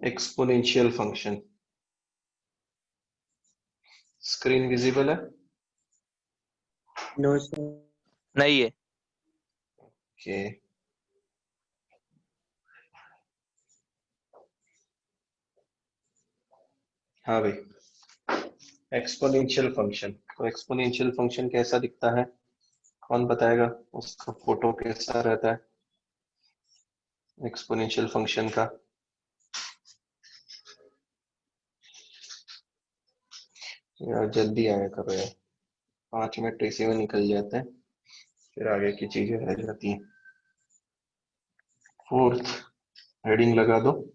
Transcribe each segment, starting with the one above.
Exponential function. Screen visible है? No sir. नहीं है। ओके, हाँ भाई, एक्सपोनेंशियल फंक्शन। तो एक्सपोनेंशियल फंक्शन कैसा दिखता है, कौन बताएगा? उसका फोटो कैसा रहता है एक्सपोनेंशियल फंक्शन का? यार जल्दी आया करो यार, 5 मिनट इसी में निकल जाते हैं, फिर आगे की चीजें रह जाती हैं। फोर्थ हेडिंग लगा दो,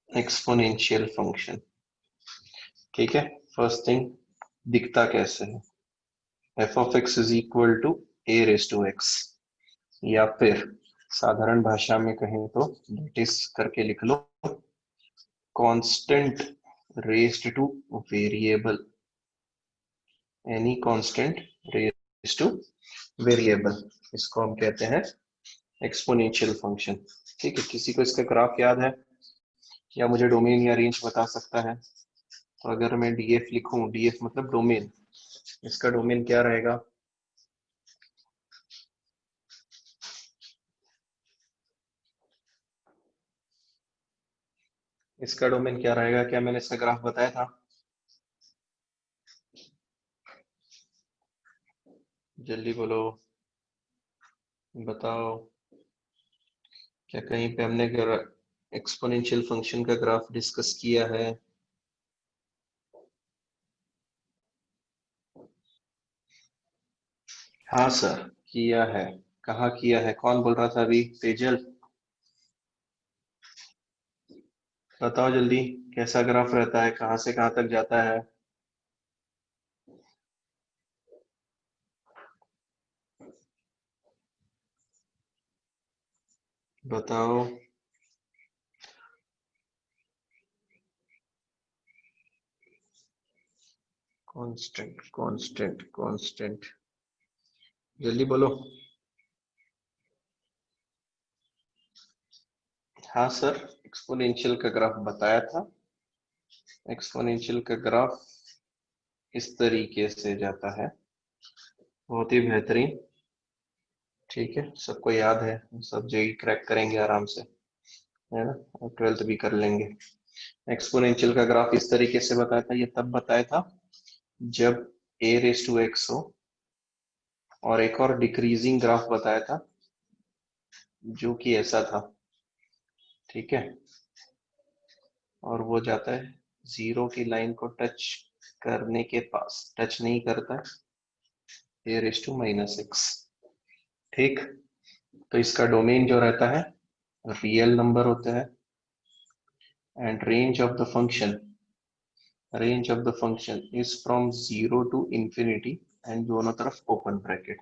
एक्सपोनेंशियल फंक्शन। ठीक है, फर्स्ट थिंग, दिखता कैसे है? F of X is equal to A raise to X, या फिर साधारण भाषा में कहें तो नोटिस करके लिख लो, constant raised to variable, any constant raised to variable, इसको हम कहते हैं एक्सपोनेंशियल फंक्शन। ठीक है, किसी को इसका ग्राफ याद है या मुझे डोमेन या रेंज बता सकता है? तो अगर मैं डीएफ लिखूं, डीएफ मतलब डोमेन, इसका डोमेन क्या रहेगा? इसका डोमेन क्या रहेगा? क्या मैंने इसका ग्राफ बताया था? जल्दी बोलो, बताओ। क्या कहीं पे हमने एक्सपोनेंशियल फंक्शन का ग्राफ डिस्कस किया है? हाँ सर, किया है। कहाँ किया है? कौन बोल रहा था अभी? तेजल, बताओ जल्दी, कैसा ग्राफ रहता है, कहाँ से कहाँ तक जाता है? बताओ। कांस्टेंट कांस्टेंट कांस्टेंट, जल्दी बोलो। हाँ सर, एक्सपोनेंशियल का ग्राफ बताया था। एक्सपोनेंशियल का ग्राफ इस तरीके से जाता है, बहुत ही बेहतरीन। ठीक है, सबको याद है, सब जेई क्रैक करेंगे आराम से, है ना, और 12th भी कर लेंगे। एक्सपोनेंशियल का ग्राफ इस तरीके से बताया था, ये तब बताया था जब ए रेस टू एक्स हो, और एक और डिक्रीजिंग ग्राफ बताया था जो कि ऐसा था। ठीक है, और वो जाता है जीरो की लाइन को टच करने के पास, टच नहीं करता, ए रेस टू माइनस एक्स। ठीक, तो इसका डोमेन जो रहता है रियल नंबर होता है, and range of the function is from zero to infinity, and दोनों तरफ ओपन ब्रैकेट।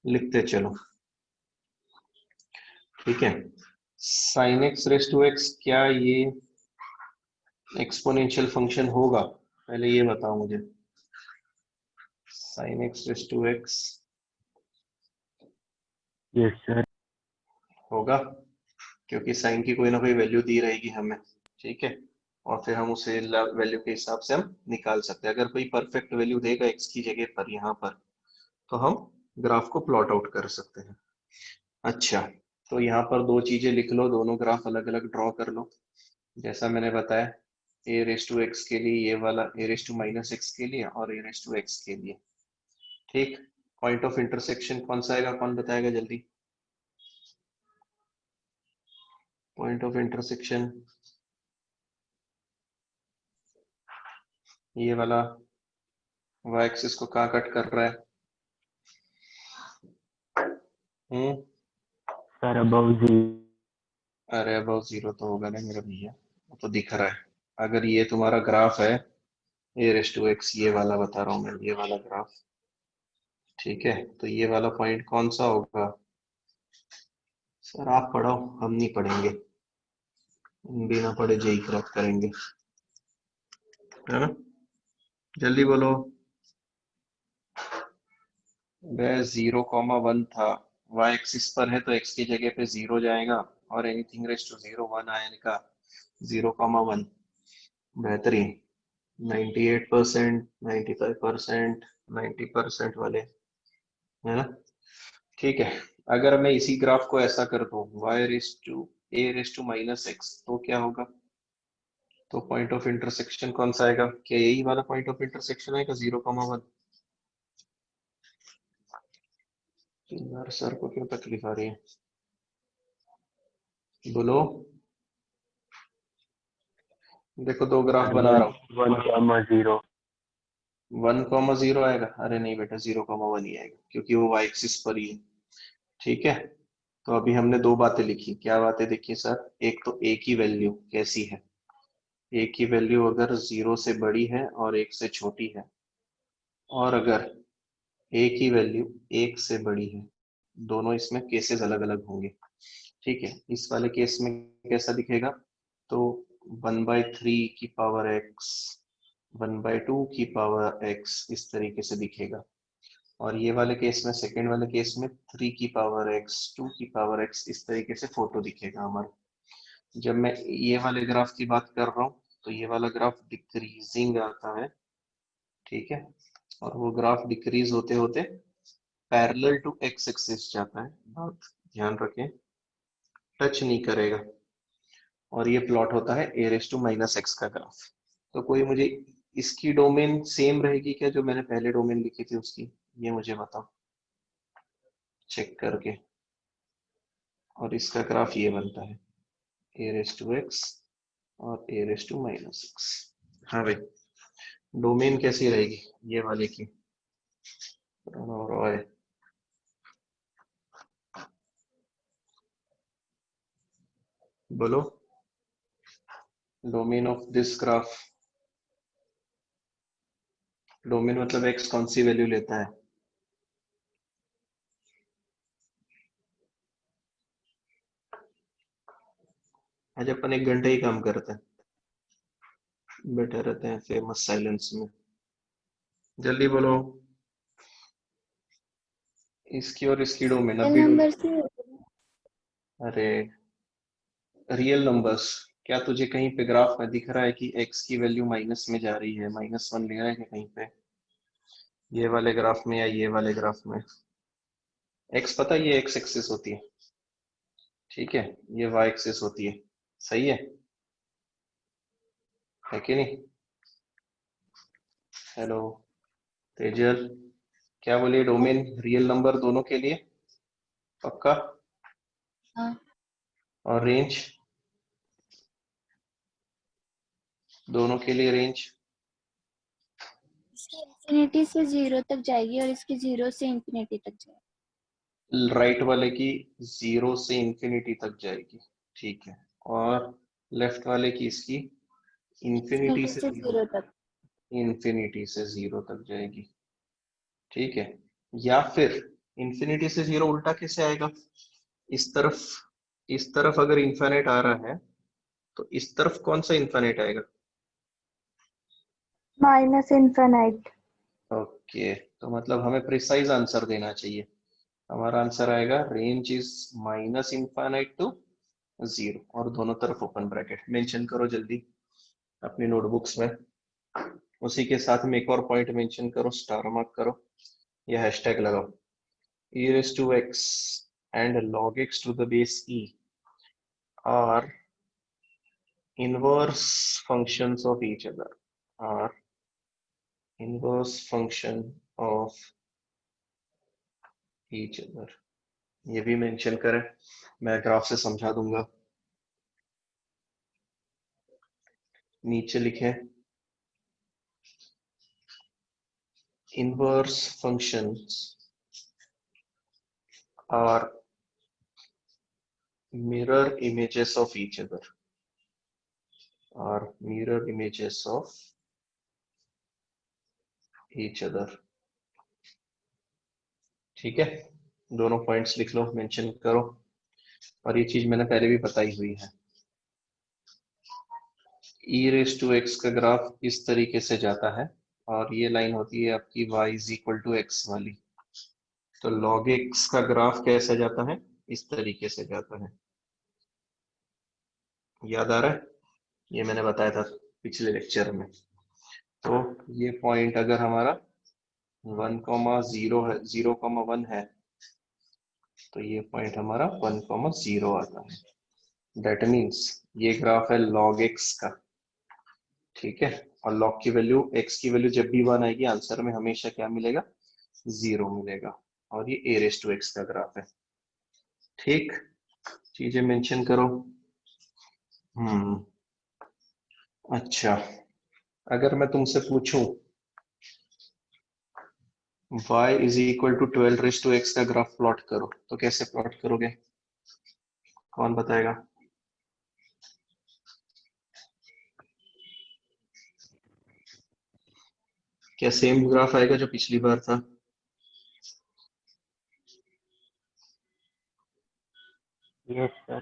लिखते चलो। ठीक है, sine X raise to X, क्या ये एक्सपोनेंशियल फंक्शन होगा? पहले ये बताओ मुझे, sine X raise to X yes sir. होगा, क्योंकि साइन की कोई ना कोई वैल्यू दी रहेगी हमें। ठीक है, और फिर हम उसे वैल्यू के हिसाब से हम निकाल सकते हैं। अगर कोई परफेक्ट वैल्यू देगा एक्स की जगह पर यहाँ पर, तो हम ग्राफ को प्लॉट आउट कर सकते हैं। अच्छा, तो यहाँ पर दो चीजें लिख लो, दोनों ग्राफ अलग अलग ड्रॉ कर लो, जैसा मैंने बताया, ए रेस टू एक्स के लिए ये वाला, ए रेस टू माइनस एक्स के लिए, और ए रेस टू एक्स के लिए। ठीक, पॉइंट ऑफ इंटरसेक्शन कौन सा आएगा, कौन बताएगा जल्दी? पॉइंट ऑफ इंटरसेक्शन ये वाला वाई एक्सिस को कहाँ कट कर रहा है? सर अबव जी। अरे अब जीरो तो होगा ना मेरा भैया, वो तो दिख रहा है। अगर ये तुम्हारा ग्राफ है ए रेस टू एक्स, ये वाला बता रहा हूँ मैं, ये वाला ग्राफ, ठीक है, तो ये वाला पॉइंट कौन सा होगा? सर आप पढ़ो, हम नहीं पढ़ेंगे, बिना पढ़े जेई क्रैक करेंगे, है ना? जल्दी बोलो। वह 0,1 था, वाई एक्सिस पर है तो एक्स की जगह पे जीरो जाएगा, और एनीथिंग रेस टू 0 1 आएगा 0,1। बेहतरीन। 98%, 95%, 90% वाले, है ना? ठीक है। अगर मैं इसी ग्राफ को ऐसा कर दूं y⁻a⁻−x तो क्या होगा? तो पॉइंट ऑफ इंटरसेक्शन कौन सा आएगा? क्या यही वाला पॉइंट ऑफ इंटरसेक्शन आएगा 0,1? यार सर को क्यों तकलीफ आ रही है? बोलो। देखो दो ग्राफ बना रहा हूँ। 1,0 1,0 आएगा? अरे नहीं बेटा, 0,1 ही आएगा क्योंकि वो y एक्सिस पर ही है। ठीक है। तो अभी हमने दो बातें लिखी। क्या बातें देखी सर? एक तो a की वैल्यू कैसी है। a की वैल्यू अगर 0 से बड़ी है और 1 से छोटी है, और अगर a की वैल्यू 1 से बड़ी है, दोनों इसमें केसेस अलग अलग होंगे। ठीक है। इस वाले केस में कैसा दिखेगा? तो 1/3 की पावर x, 1/2 की पावर x इस तरीके से दिखेगा। और ये वाले केस में, सेकेंड वाले केस में 3 की पावर x, 2 की पावर x इस तरीके से फोटो दिखेगा हमारा। जब मैं ये वाले ग्राफ की बात कर रहा हूँ तो ये वाला ग्राफ डिक्रीजिंग आता है। ठीक है। और वो ग्राफ डिक्रीज होते होते पैरेलल टू x एक्सिस जाता है। बात ध्यान रखें, टच नहीं करेगा। और ये प्लॉट होता है a⁻−x का ग्राफ। तो कोई मुझे इसकी डोमेन सेम रहेगी क्या जो मैंने पहले डोमेन लिखी थी उसकी? ये मुझे बताओ चेक करके। और इसका ग्राफ ये बनता है a⁻x और a⁻−x। हाँ भाई, डोमेन कैसी रहेगी ये वाले की? प्रणव रॉय, बोलो। Domain of this graph, domain मतलब x कौन सी वैल्यू लेता है? आज अपन 1 घंटे ही काम करते हैं, बैठे रहते हैं फेमस साइलेंस में। जल्दी बोलो। इसकी और इसकी डोमेन रियल अभी नंबर से अरे रियल नंबर्स। क्या तुझे कहीं पे ग्राफ में दिख रहा है कि x की वैल्यू माइनस में जा रही है, -1 ले रहा है क्या कहीं पे? ये वाले ग्राफ में या ये वाले ग्राफ में? x पता है ये x एक्सिस होती है, ठीक है, ये y एक्सिस होती है। सही है कि नहीं? हेलो तेजल, क्या बोलिए? डोमेन रियल नंबर दोनों के लिए पक्का? हाँ, और रेंज दोनों के लिए रेंज? इसकी इंफिनिटी से 0 तक जाएगी और इसकी 0 से इंफिनिटी तक जाएगी। राइट वाले की 0 से इंफिनिटी तक जाएगी, ठीक है। और लेफ्ट वाले की इसकी इंफिनिटी से 0 तक। इंफिनिटी से 0 तक जाएगी, ठीक है। या फिर इंफिनिटी से 0 उल्टा कैसे आएगा? इस तरफ, इस तरफ अगर इन्फिनिट आ रहा है तो इस तरफ कौन सा इन्फिनिट आएगा? Minus infinite. ओके, तो मतलब हमें प्रिसाइज आंसर देना चाहिए। हमारा आंसर आएगा range is minus infinite to 0, और दोनों तरफ ओपन ब्रैकेट। मेंशन करो जल्दी अपनी नोटबुक्स में। उसी के साथ में एक और पॉइंट मेंशन करो, स्टार मार्क करो या हैशटैग लगाओ। e raised to x and log x to the base e are inverse functions of each other, are inverse function of each other। ये भी मेंशन करें, मैं ग्राफ से समझा दूंगा। नीचे लिखें inverse functions are mirror images of each other, are mirror images of each other। ठीक है, दोनों पॉइंट्स लिख लो, मेंशन करो। और ये चीज मैंने पहले भी बताई हुई है। e रेस टू x का ग्राफ इस तरीके से जाता है, और ये लाइन होती है आपकी y is equal to x वाली। तो log x का ग्राफ कैसे जाता है? इस तरीके से जाता है। याद आ रहा है? ये मैंने बताया था पिछले लेक्चर में। तो ये पॉइंट अगर हमारा 1,0 है, 0,1 है, तो ये पॉइंट हमारा 1,0 आता है। दैट मीन्स ये ग्राफ है log x का, ठीक है। और log की वैल्यू, x की वैल्यू जब भी 1 आएगी आंसर में हमेशा क्या मिलेगा? 0 मिलेगा। और ये a raised to x का ग्राफ है। ठीक, चीजें मेंशन करो। अच्छा, अगर मैं तुमसे पूछूं y is equal to 12 raise to x का ग्राफ प्लॉट करो, तो कैसे प्लॉट करोगे? कौन बताएगा? क्या सेम ग्राफ आएगा जो पिछली बार था? Yes sir.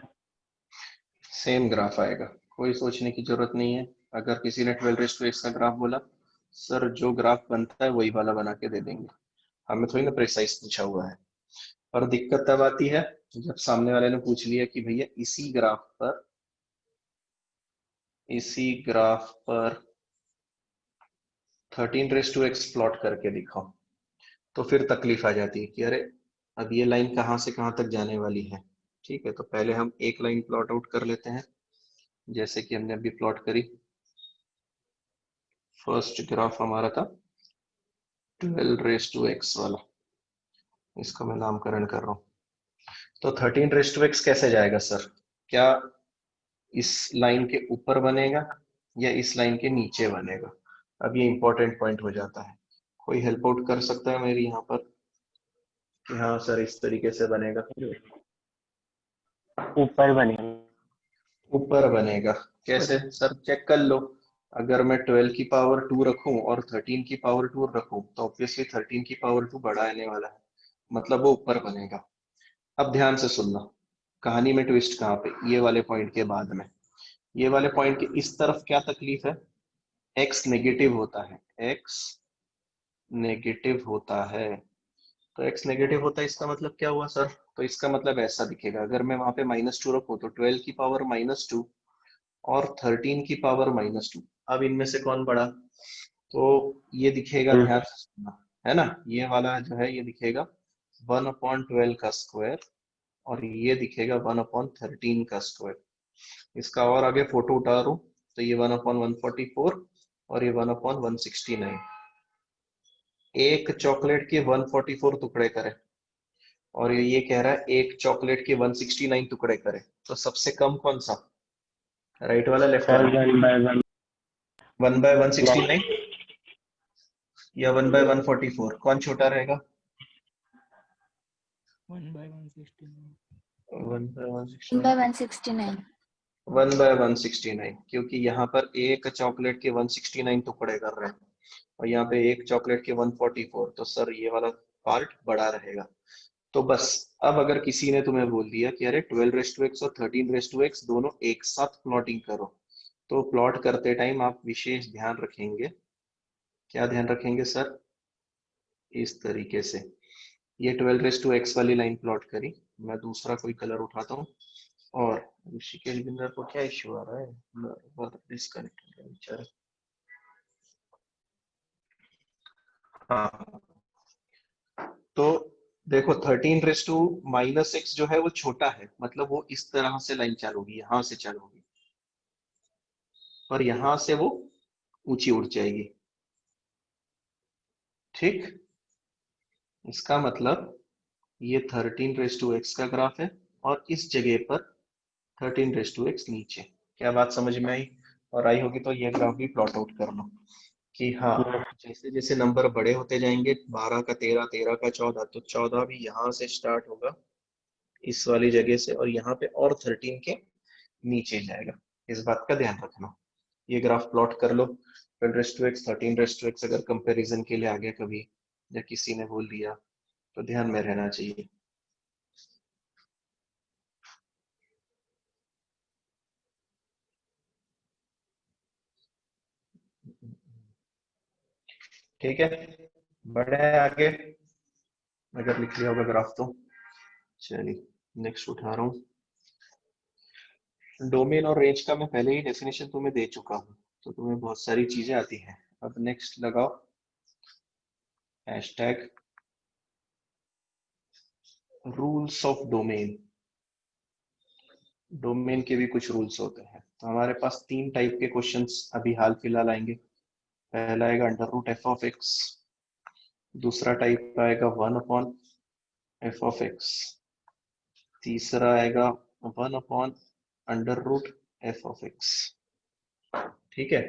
सेम ग्राफ आएगा, कोई सोचने की जरूरत नहीं है। अगर किसी ने 12 रेस टू x का ग्राफ बोला, सर जो ग्राफ बनता है वही वाला बना के दे देंगे, हमें थोड़ी ना प्रिसाइज पूछा हुआ है। और दिक्कत तब आती है जब सामने वाले ने पूछ लिया कि भैया इसी ग्राफ पर 13 रेस टू x प्लॉट करके दिखाओ, तो फिर तकलीफ आ जाती है कि अरे अब ये लाइन कहाँ से कहाँ तक जाने वाली है। ठीक है, तो पहले हम एक लाइन प्लॉट आउट कर लेते हैं, जैसे कि हमने अभी प्लॉट करी। फर्स्ट ग्राफ हमारा था 12 रेस टू x वाला, इसका मैं नामकरण कर रहा हूँ। तो 13 रेस टू x कैसे जाएगा सर? क्या इस लाइन के ऊपर बनेगा या इस लाइन के नीचे बनेगा? अब ये इंपॉर्टेंट पॉइंट हो जाता है। कोई हेल्प आउट कर सकता है मेरी यहाँ पर कि हाँ सर इस तरीके से बनेगा? ऊपर बनेगा। ऊपर बनेगा। कैसे सर? चेक कर लो। अगर मैं 12 की पावर 2 रखूं और 13 की पावर 2 रखूं तो ऑब्वियसली 13 की पावर 2 बड़ा आने वाला है, मतलब वो ऊपर बनेगा। अब ध्यान से सुनना, कहानी में ट्विस्ट कहाँ पे, ये वाले पॉइंट के बाद में। ये वाले पॉइंट के इस तरफ क्या तकलीफ है? x नेगेटिव होता है, x नेगेटिव होता है। तो x नेगेटिव होता है, इसका मतलब क्या हुआ सर? तो इसका मतलब ऐसा दिखेगा, अगर मैं वहां पे -2 रखूं तो 12 की पावर -2 और 13 की पावर -2। अब इनमें से कौन बड़ा? तो ये दिखेगा, ध्यान से सुनना, है ना, ये वाला जो है ये दिखेगा 1/12 का स्क्वायर, और ये दिखेगा 1/13 का स्क्वायर। इसका और आगे फोटो उतारूं तो ये 1/144 और ये 1/169। एक चॉकलेट के 144 टुकड़े करें और ये कह रहा है एक चॉकलेट के 169 टुकड़े करें, तो सबसे कम कौन सा? राइट वाला, लेफ्ट सर वाला? 1/1। 1/169 या 1/144, कौन छोटा रहेगा? 1/169। 1/169। 1/169। 1/169, क्योंकि यहाँ पर एक चॉकलेट के 169 टुकड़े कर रहे हैं और यहाँ पे एक चॉकलेट के 144, तो सर ये वाला पार्ट बड़ा रहेगा। तो बस, अब अगर किसी ने तुम्हें बोल दिया कि अरे 12 रेस टू एक्स और 13 रेस टू एक्स दोनों एक साथ प्लॉटिंग करो, तो प्लॉट करते टाइम आप विशेष ध्यान रखेंगे। क्या ध्यान रखेंगे सर? इस तरीके से ये 12 रेस टू एक्स वाली लाइन प्लॉट करी, मैं दूसरा कोई कलर उठाता हूँ। और ऋषिकेश बिंदर को क्या इश्यू आ रहा है? बहुत डिस्कनेक्ट हो गया बेचारा। हाँ, तो देखो 13 रेस टू -x जो है वो छोटा है, मतलब वो इस तरह से लाइन चालू होगी, यहां से चालू होगी और यहां से वो ऊंची उठ जाएगी। ठीक, इसका मतलब ये 13 रेस टू एक्स का ग्राफ है और इस जगह पर 13 रेस टू एक्स नीचे। क्या बात समझ में आई? और आई होगी तो ये ग्राफ भी प्लॉट आउट कर लो कि हाँ, जैसे जैसे नंबर बड़े होते जाएंगे, 12 का 13, 13 का 14, तो 14 भी यहाँ से स्टार्ट होगा इस वाली जगह से और यहाँ पे और 13 के नीचे जाएगा। इस बात का ध्यान रखना। ये ग्राफ प्लॉट कर लो। 12 raise to X, 13 raise to X अगर कंपैरिजन के लिए आ गया कभी या किसी ने बोल दिया तो ध्यान में रहना चाहिए। ठीक है, बढ़े आगे। अगर लिख लिया होगा ग्राफ तो चलिए नेक्स्ट उठा रहा हूँ। डोमेन और रेंज का मैं पहले ही डेफिनेशन तुम्हें दे चुका हूँ, तो तुम्हें बहुत सारी चीजें आती हैं। अब नेक्स्ट लगाओ hashtag rules of domain. Domain के भी कुछ रूल्स होते हैं। तो हमारे पास 3 टाइप के क्वेश्चंस अभी हाल फिलहाल आएंगे। पहला आएगा under root F of X, दूसरा टाइप आएगा 1 अपॉन एफ ऑफ एक्स, तीसरा आएगा 1 upon under root F of X. ठीक है,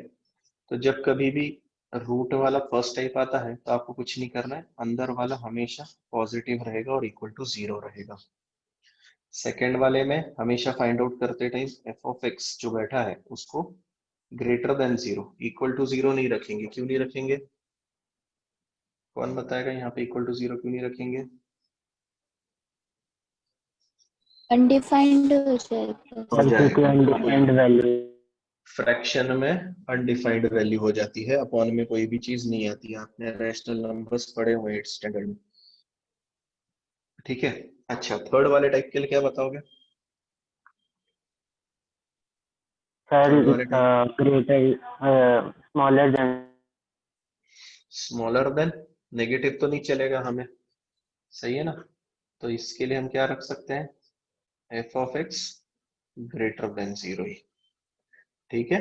तो जब कभी भी रूट वाला फर्स्ट टाइप आता है तो आपको कुछ नहीं करना है, अंदर वाला हमेशा पॉजिटिव रहेगा और इक्वल टू 0 रहेगा। सेकेंड वाले में हमेशा फाइंड आउट करते टाइम एफ ऑफ एक्स जो बैठा है उसको ग्रेटर देन 0, इक्वल टू 0 नहीं रखेंगे। क्यों नहीं रखेंगे? कौन बताएगा यहाँ पे इक्वल टू 0 क्यों नहीं रखेंगे? अनडिफाइंड हो जाएगा। हो जाएगा, अनडिफाइंड वैल्यू। फ्रैक्शन में अनडिफाइंड वैल्यू हो जाती है, अपॉन में कोई भी चीज नहीं आती है। आपने रैशनल नंबर्स पढ़े हुए 8th स्टैंडर्ड में। ठीक है, अच्छा थर्ड वाले टाइप के लिए क्या बताओगे? सर थर्ड वाले type greater smaller than. Smaller than negative तो नहीं चलेगा हमें, सही है ना? तो इसके लिए हम क्या रख सकते हैं, F of x greater than 0 ही। ठीक है,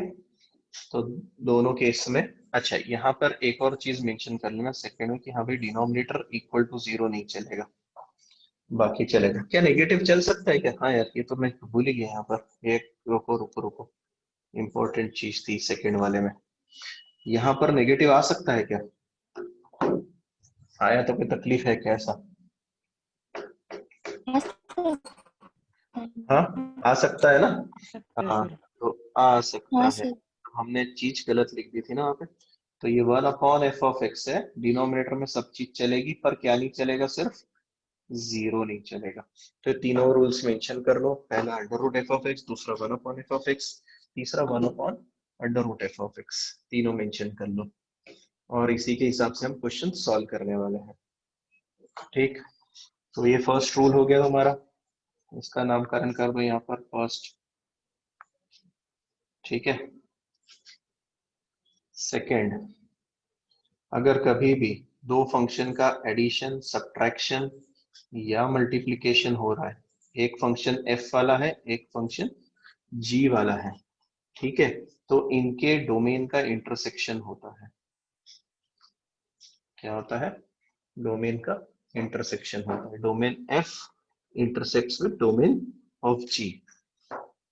तो दोनों केस में। अच्छा यहाँ पर एक और चीज मेंशन कर लेना सेकंड में कि हाँ भाई डिनोमिनेटर इक्वल टू 0 नहीं चलेगा, बाकी चलेगा। क्या नेगेटिव चल सकता है क्या? हाँ यार ये तो मैं भूल ही गया यहाँ पर। एक रुको रुको रुको, इंपॉर्टेंट चीज थी सेकंड वाले में। यहाँ पर नेगेटिव आ सकता है क्या? आया तो कोई तकलीफ है क्या ऐसा? हाँ आ सकता है ना? हाँ तो आ सकता हाँ है। सर। हमने चीज गलत लिख दी थी ना वहाँ पे। तो ये 1/f(x) है, डिनोमिनेटर में सब चीज चलेगी पर क्या नहीं चलेगा, सिर्फ 0 नहीं चलेगा। तो ये तीनों रूल्स मेंशन कर लो। पहला under root F of X, दूसरा 1/f(x), तीसरा 1/f(x), तीनों मेंशन कर लो। और इसी के हिसाब से हम क्वेश्चन सॉल्व करने वाले हैं। ठीक, तो ये फर्स्ट रूल हो गया तुम्हारा, इसका नामकरण कर दो यहाँ पर फर्स्ट। ठीक है, सेकेंड, अगर कभी भी दो फंक्शन का एडिशन, सब्ट्रैक्शन या मल्टीप्लिकेशन हो रहा है, एक फंक्शन f वाला है एक फंक्शन g वाला है, ठीक है, तो इनके डोमेन का इंटरसेक्शन होता है। क्या होता है? डोमेन का इंटरसेक्शन होता है। Domain f intersects with domain of g।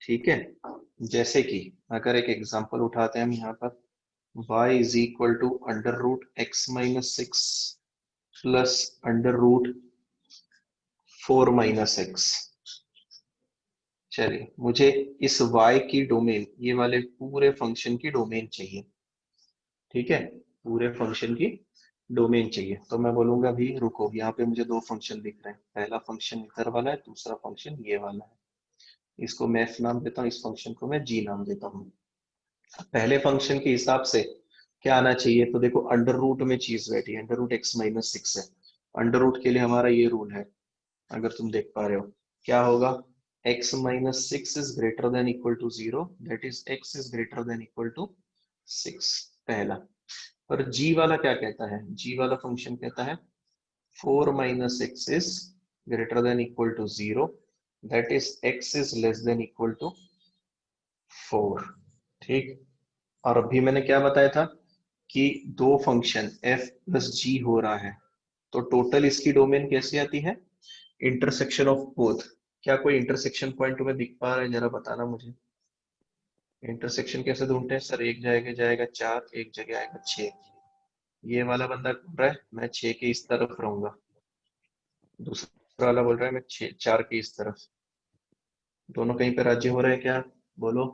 ठीक है, जैसे कि अगर एक एग्जांपल उठाते हैं हम यहाँ पर, y is equal to under root X minus 6 plus under root 4 minus X. चलिए मुझे इस y की डोमेन, ये वाले पूरे फंक्शन की डोमेन चाहिए। ठीक है, पूरे फंक्शन की डोमेन चाहिए। तो मैं बोलूंगा भी रुको, यहाँ पे मुझे दो फंक्शन दिख रहे हैं, पहला फंक्शन इधर वाला है, दूसरा फंक्शन ये वाला है। इसको मैं f नाम देता हूँ, इस फंक्शन को मैं g नाम देता हूँ। पहले फंक्शन के हिसाब से क्या आना चाहिए, तो देखो अंडर रूट में चीज बैठी है, अंडर रूट एक्स माइनस 6 है। अंडर रूट के लिए हमारा ये रूल है, अगर तुम देख पा रहे हो क्या होगा, x minus 6 is greater than equal to 0, that is x is greater than equal to 6, पहला। और g वाला क्या कहता है, g वाला फंक्शन कहता है 4 minus X is greater than equal to 0, that is x is less than equal to 4। ठीक, और अभी मैंने क्या बताया था कि दो फंक्शन f प्लस g हो रहा है, तो टोटल इसकी डोमेन कैसी आती है, इंटरसेक्शन ऑफ बोथ। क्या कोई इंटरसेक्शन पॉइंट तुम्हें दिख पा रहा है? जरा बताना मुझे, इंटरसेक्शन कैसे ढूंढते हैं? सर एक जगह जाएगा 4, एक जगह आएगा 6। ये वाला बंदा बोल रहा है मैं 6 के इस तरफ रहूंगा, दूसरा वाला बोल रहा है मैं 4 के इस तरफ। दोनों कहीं पे राज्य हो रहे हैं क्या? बोलो।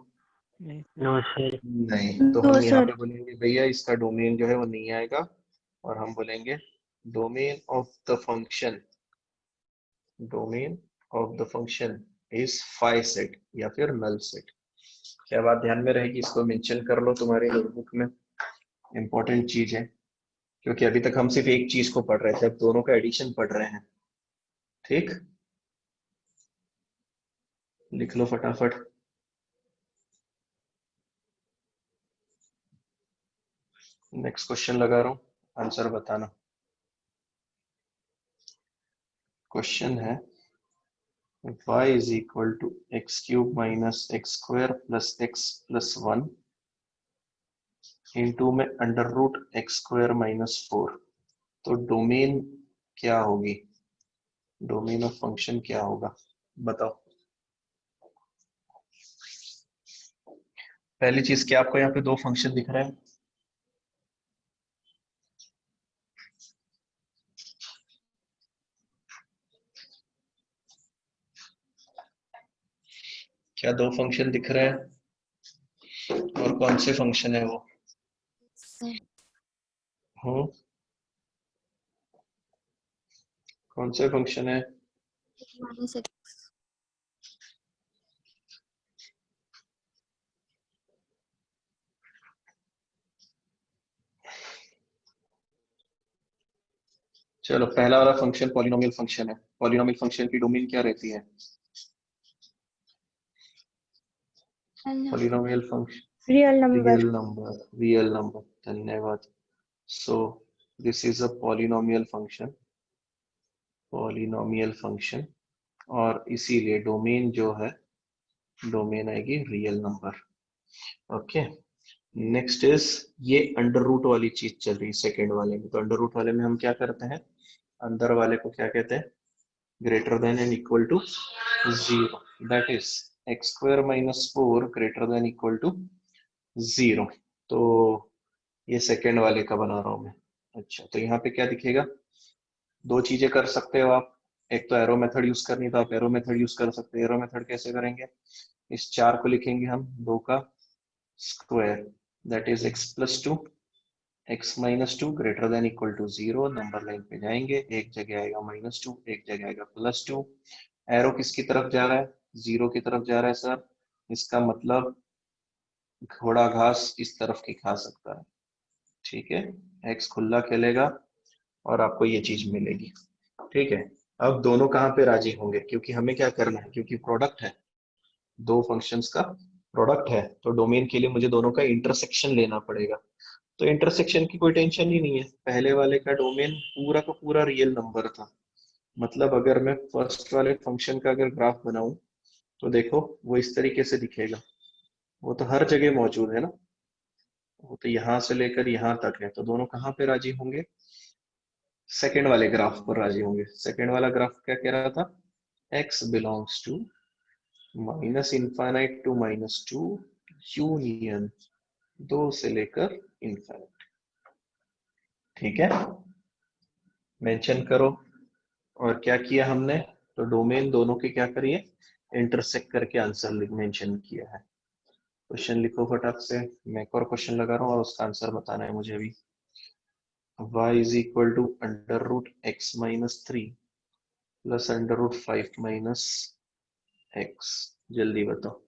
No sir. नहीं, तो नो हम यहाँ सर। पे बोलेंगे भैया इसका डोमेन जो है वो नहीं आएगा, और हम बोलेंगे domain of the function, domain of the function is phi set या फिर नल सेट। क्या बात ध्यान में रहेगी? इसको मेंशन कर लो तुम्हारी नोटबुक में, इंपॉर्टेंट चीज है। क्योंकि अभी तक हम सिर्फ एक चीज को पढ़ रहे थे, अब दोनों का एडिशन पढ़ रहे हैं। ठीक, लिख लो फटाफट। नेक्स्ट क्वेश्चन लगा रहा हूँ, आंसर बताना। क्वेश्चन है y is equal to x cube minus x square plus x plus 1 into में under root X square minus 4। तो डोमेन क्या होगी, डोमेन ऑफ फंक्शन क्या होगा बताओ। पहली चीज, क्या आपको यहाँ पे दो फंक्शन दिख रहे हैं? क्या दो फंक्शन दिख रहे हैं? और कौन से फंक्शन है वो? हम्म, कौन से फंक्शन है? Minus x. चलो, पहला वाला फंक्शन पॉलिनोमियल फंक्शन है। पॉलिनोमियल फंक्शन की डोमेन क्या रहती है? Polynomial function real number. Real number, real number, धन्यवाद। So this is a polynomial function, polynomial function, और इसीलिए डोमेन जो है, डोमेन आएगी real number. Okay, next is, ये अंडर रूट वाली चीज चल रही है सेकेंड वाले में। तो अंडर रूट वाले में हम क्या करते हैं, अंदर वाले को क्या कहते हैं, greater than and equal to 0, that is x square minus 4 greater than equal to 0। तो ये सेकेंड वाले का बना रहा हूं मैं। अच्छा, तो यहाँ पे क्या दिखेगा, दो चीजें कर सकते हो आप। एक तो एरो मेथड यूज करनी, तो आप एरो मेथड यूज कर सकते हो। एरो मेथड कैसे करेंगे, इस 4 को लिखेंगे हम 2 का square, that is x plus 2, x minus 2 greater than equal to 0। Number line पे जाएंगे, एक जगह आएगा -2, एक जगह आएगा +2। एरो किसकी तरफ जा रहा है, 0 की तरफ जा रहा है सर। इसका मतलब घोड़ा घास इस तरफ की खा सकता है, ठीक है। x खुला खेलेगा और आपको ये चीज मिलेगी, ठीक है। अब दोनों कहाँ पे राजी होंगे, क्योंकि हमें क्या करना है, क्योंकि प्रोडक्ट है, दो फंक्शंस का प्रोडक्ट है, तो डोमेन के लिए मुझे दोनों का इंटरसेक्शन लेना पड़ेगा। तो इंटरसेक्शन की कोई टेंशन ही नहीं है, पहले वाले का डोमेन पूरा का पूरा रियल नंबर था। मतलब अगर मैं फर्स्ट वाले फंक्शन का अगर ग्राफ बनाऊं, तो देखो वो इस तरीके से दिखेगा। वो तो हर जगह मौजूद है ना, वो तो यहाँ से लेकर यहाँ तक है। तो दोनों कहाँ पे राजी होंगे, सेकेंड वाले ग्राफ पर राजी होंगे। सेकेंड वाला ग्राफ क्या कह रहा था, x belongs to minus infinite to -2 union 2 से लेकर इनफाइनाइट, ठीक है। मेंशन करो। और क्या किया हमने, तो डोमेन दोनों के क्या करिए, इंटरसेक्ट करके आंसर मेंशन किया है। क्वेश्चन लिखो फटाक से, मैं एक और क्वेश्चन लगा रहा हूँ और उसका आंसर बताना है मुझे अभी। y is equal to under root X minus 3 plus under root 5 minus X. जल्दी बताओ,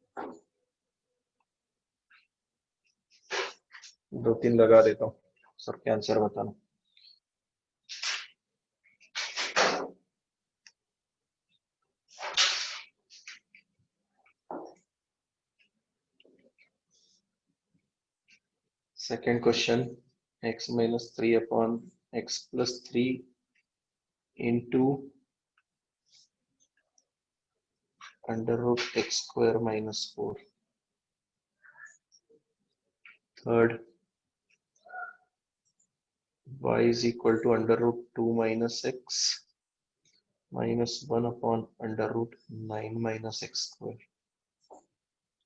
2-3 लगा देता हूँ, सबके आंसर बताना। Second question, x minus 3 upon x plus 3 into under root X square minus 4। Third, y is equal to under root 2 minus x minus 1 upon under root 9 minus x square।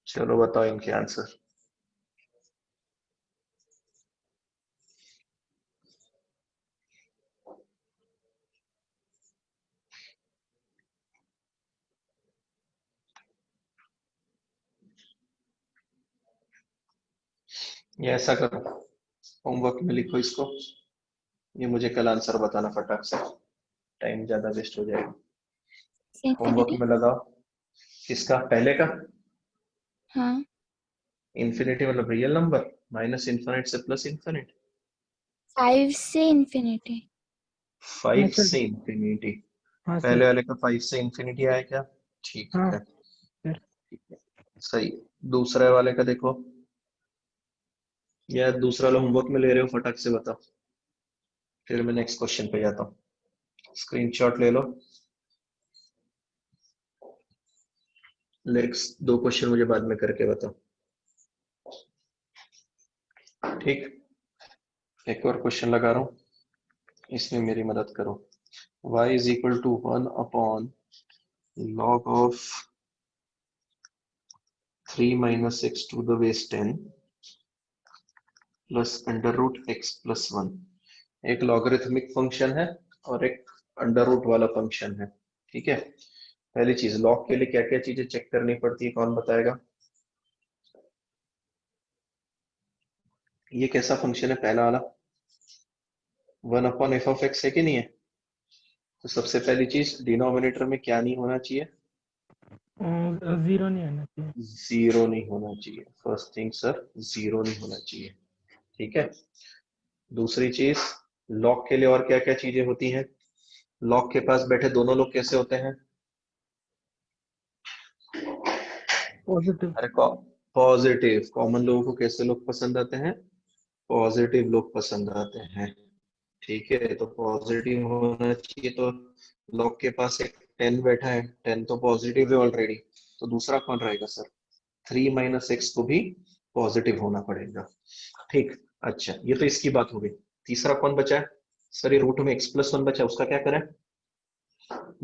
चलो बताओ इनके आंसर। ये ऐसा करो, homework में लिखो इसको, ये मुझे कल आंसर बताना फटाक से, टाइम ज्यादा वेस्ट हो जाएगा। Homework infinity. में लगाओ, किसका, पहले का। हाँ, इंफिनिटी मतलब रियल नंबर, माइनस इन्फिनिट से प्लस इन्फिनिट। 5 से इंफिनिटी। 5 सर। से इंफिनिटी, हाँ पहले सर। वाले का 5 से इंफिनिटी आया क्या? ठीक हाँ है, सर। सही। दूसरे वाले का देखो, या दूसरा लो होमवर्क में ले रहे हो, फटाक से बताओ, फिर मैं नेक्स्ट क्वेश्चन पे जाता हूँ। स्क्रीनशॉट ले लो। नेक्स्ट 2 क्वेश्चन मुझे बाद में करके बताओ, ठीक। एक और क्वेश्चन लगा रहा हूँ, इसमें मेरी मदद करो। y is equal to 1 upon log of 3 minus x to the base 10 plus under root x plus 1। एक लॉगरिथमिक फंक्शन है और एक अंडर रूट वाला फंक्शन है, ठीक है। पहली चीज, लॉग के लिए क्या क्या चीजें चेक करनी पड़ती है, कौन बताएगा? ये कैसा फंक्शन है पहला वाला? 1 अपॉन एफ ऑफ एक्स है कि नहीं है? तो सबसे पहली चीज, डिनोमिनेटर में क्या नहीं होना चाहिए? जीरो नहीं आना चाहिए। जीरो नहीं होना चाहिए। फर्स्ट थिंग सर, जीरो नहीं होना चाहिए, ठीक है। दूसरी चीज, लॉग के लिए और क्या क्या चीजें होती हैं? लॉग के पास बैठे दोनों लोग कैसे होते हैं? पॉजिटिव। अरे पॉजिटिव। कॉमन लोगों को कैसे लोग पसंद आते हैं? पॉजिटिव लोग पसंद आते हैं, ठीक है। तो पॉजिटिव होना चाहिए। तो लॉग के पास एक 10 बैठा है, 10 तो पॉजिटिव है ऑलरेडी, तो दूसरा कौन रहेगा सर? 3 माइनस एक्स को भी पॉजिटिव होना पड़ेगा, ठीक। अच्छा, ये तो इसकी बात हो गई। तीसरा कौन बचा है सर? ये रूट में x प्लस 1 बचा, उसका क्या करें?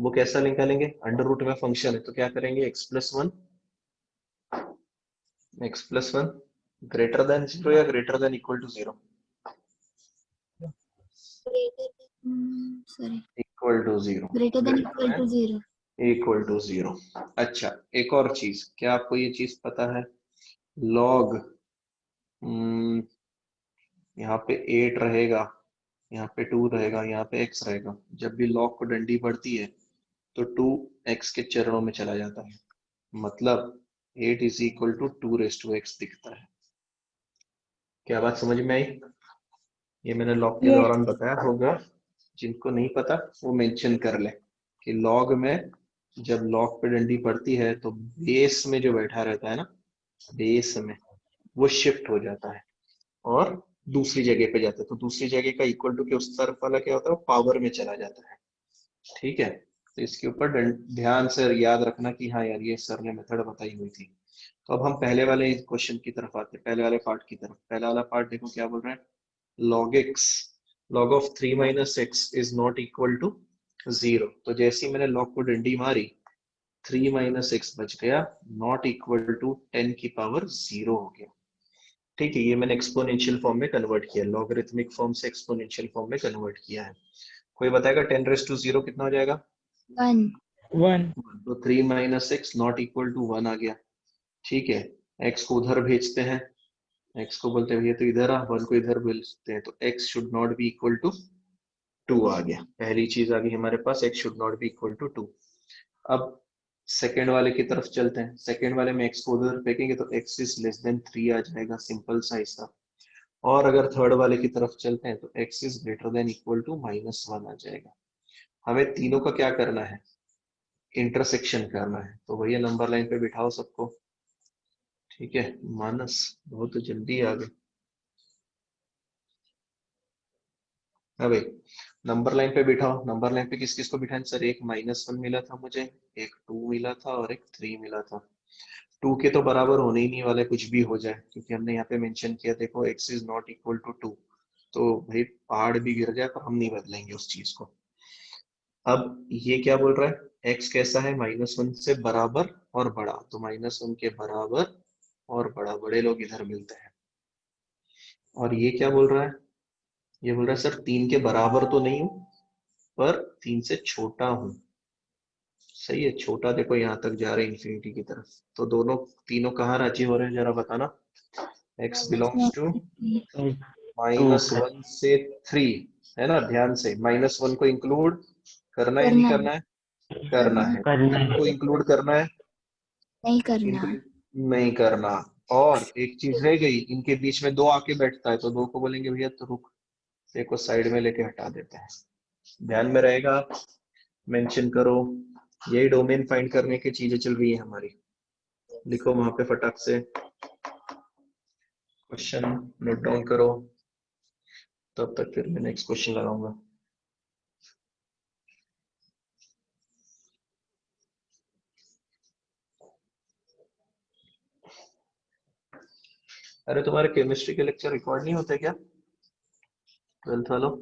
वो कैसा निकालेंगे? अंडर रूट में फंक्शन है तो क्या करेंगे? x प्लस 1 ग्रेटर देन 0 या greater than equal to 0? Sorry, equal to 0। Greater than equal to 0। Equal to 0। अच्छा, एक और चीज, क्या आपको ये चीज पता है? लॉग, यहाँ पे 8 रहेगा, यहाँ पे 2 रहेगा, यहाँ पे x रहेगा। जब भी लॉग को डंडी बढ़ती है तो 2 x के चरणों में चला जाता है, मतलब 8 is equal to 2 raise to x दिखता है। क्या बात समझ में आई? ये मैंने लॉग के दौरान बताया होगा, जिनको नहीं पता वो मेंशन कर ले कि लॉग में जब लॉग पे डंडी पड़ती है तो बेस में जो बैठा रहता है ना, बेस में वो शिफ्ट हो जाता है और दूसरी जगह पे जाता है। तो दूसरी जगह का इक्वल टू के उस तरफ वाला क्या होता है? वो पावर में चला जाता है, ठीक है। तो इसके ऊपर ध्यान से याद रखना कि हाँ यार, ये सर ने मेथड बताई हुई थी। तो अब हम पहले वाले क्वेश्चन की तरफ आते हैं, पहले वाले पार्ट की तरफ। पहला वाला पार्ट देखो क्या बोल रहा है। log x, log of 3 minus x is not equal to 0। तो जैसे ही मैंने log को डंडी मारी, 3 minus x बच गया, नॉट इक्वल टू 10 की पावर 0 हो गया, ठीक है। ये मैंने एक्सपोनेंशियल फॉर्म में कन्वर्ट किया, लॉगरिथमिक फॉर्म से एक्सपोनेंशियल फॉर्म में कन्वर्ट किया है। कोई बताएगा 10 रेज टू 0 कितना हो जाएगा? 1। 1। तो 3 minus X not equal to 1 आ गया, ठीक है। x को उधर भेजते हैं, x को बोलते हैं भैया तो इधर आ, 1 को इधर भेजते हैं, तो x should not be equal to 2 आ गया। पहली चीज आ गई हमारे पास, x should not be equal to 2। अब सेकेंड वाले की तरफ चलते हैं। सेकेंड वाले में x को उधर फेंकेंगे तो x इज लेस देन 3 आ जाएगा, सिंपल सा हिसाब। और अगर थर्ड वाले की तरफ चलते हैं तो x is greater than equal to -1 आ जाएगा। हमें तीनों का क्या करना है? इंटरसेक्शन करना है। तो भैया नंबर लाइन पे बिठाओ सबको, ठीक है। मानस बहुत जल्दी आ गए। हाँ भाई, नंबर लाइन पे बिठाओ। नंबर लाइन पे किस किस को बिठाएं सर? एक -1 मिला था मुझे, एक 2 मिला था और एक 3 मिला था। 2 के तो बराबर होने ही नहीं वाले, कुछ भी हो जाए, क्योंकि हमने यहाँ पे मेंशन किया, देखो x is not equal to 2। तो भाई पहाड़ भी गिर जाए पर हम नहीं बदलेंगे उस चीज को। अब ये क्या बोल रहा है? x कैसा है? -1 से बराबर और बड़ा, तो -1 के बराबर और बड़ा, बड़े लोग इधर मिलते हैं। और ये क्या बोल रहा है? ये बोल रहा है सर 3 के बराबर तो नहीं हूं, पर 3 से छोटा हूं। सही है, छोटा देखो यहाँ तक जा रहे हैं इंफिनिटी की तरफ। तो दोनों तीनों कहाँ राजी हो रहे हैं जरा बताना। x बिलोंग्स टू -1 से 3, है ना। ध्यान से -1 को इंक्लूड करना है या नहीं करना है, करना है? करना है। करना है। इनको इंक्लूड करना है, नहीं करना। इनको नहीं करना। और एक चीज रह गई, इनके बीच में 2 आके बैठता है, तो 2 को बोलेंगे भैया तो रुक, देखो साइड में लेके हटा देते हैं। ध्यान में रहेगा, मेंशन करो। यही डोमेन फाइंड करने की चीजें चल रही है हमारी। लिखो वहां पे फटाक से। क्वेश्चन नोट डाउन करो, तब तक फिर मैं नेक्स्ट क्वेश्चन लगाऊंगा। अरे तुम्हारे केमिस्ट्री के लेक्चर रिकॉर्ड नहीं होते क्या? 12th वालों,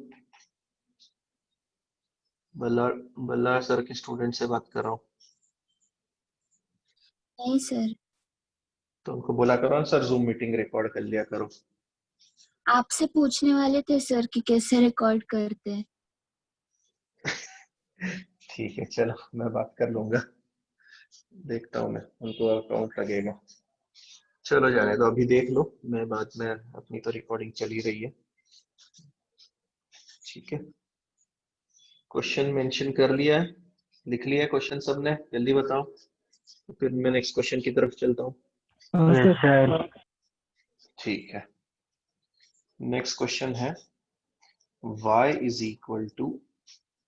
बल्ला सर के स्टूडेंट से बात कर रहा हूँ। नहीं सर, तो उनको बोला करो ना सर, जूम मीटिंग रिकॉर्ड कर लिया करो। आपसे पूछने वाले थे सर कि कैसे रिकॉर्ड करते हैं। ठीक है चलो, मैं बात कर लूंगा, देखता हूँ मैं, उनको अकाउंट लगेगा। चलो जाने दो, अभी देख लो, मैं बाद में, अपनी तो रिकॉर्डिंग चल ही रही है। ठीक है, क्वेश्चन मेंशन कर लिया है, लिख लिया है क्वेश्चन सबने? जल्दी बताओ, तो फिर मैं नेक्स्ट क्वेश्चन की तरफ चलता हूँ। Yes, sir. ठीक है, नेक्स्ट क्वेश्चन है y is equal to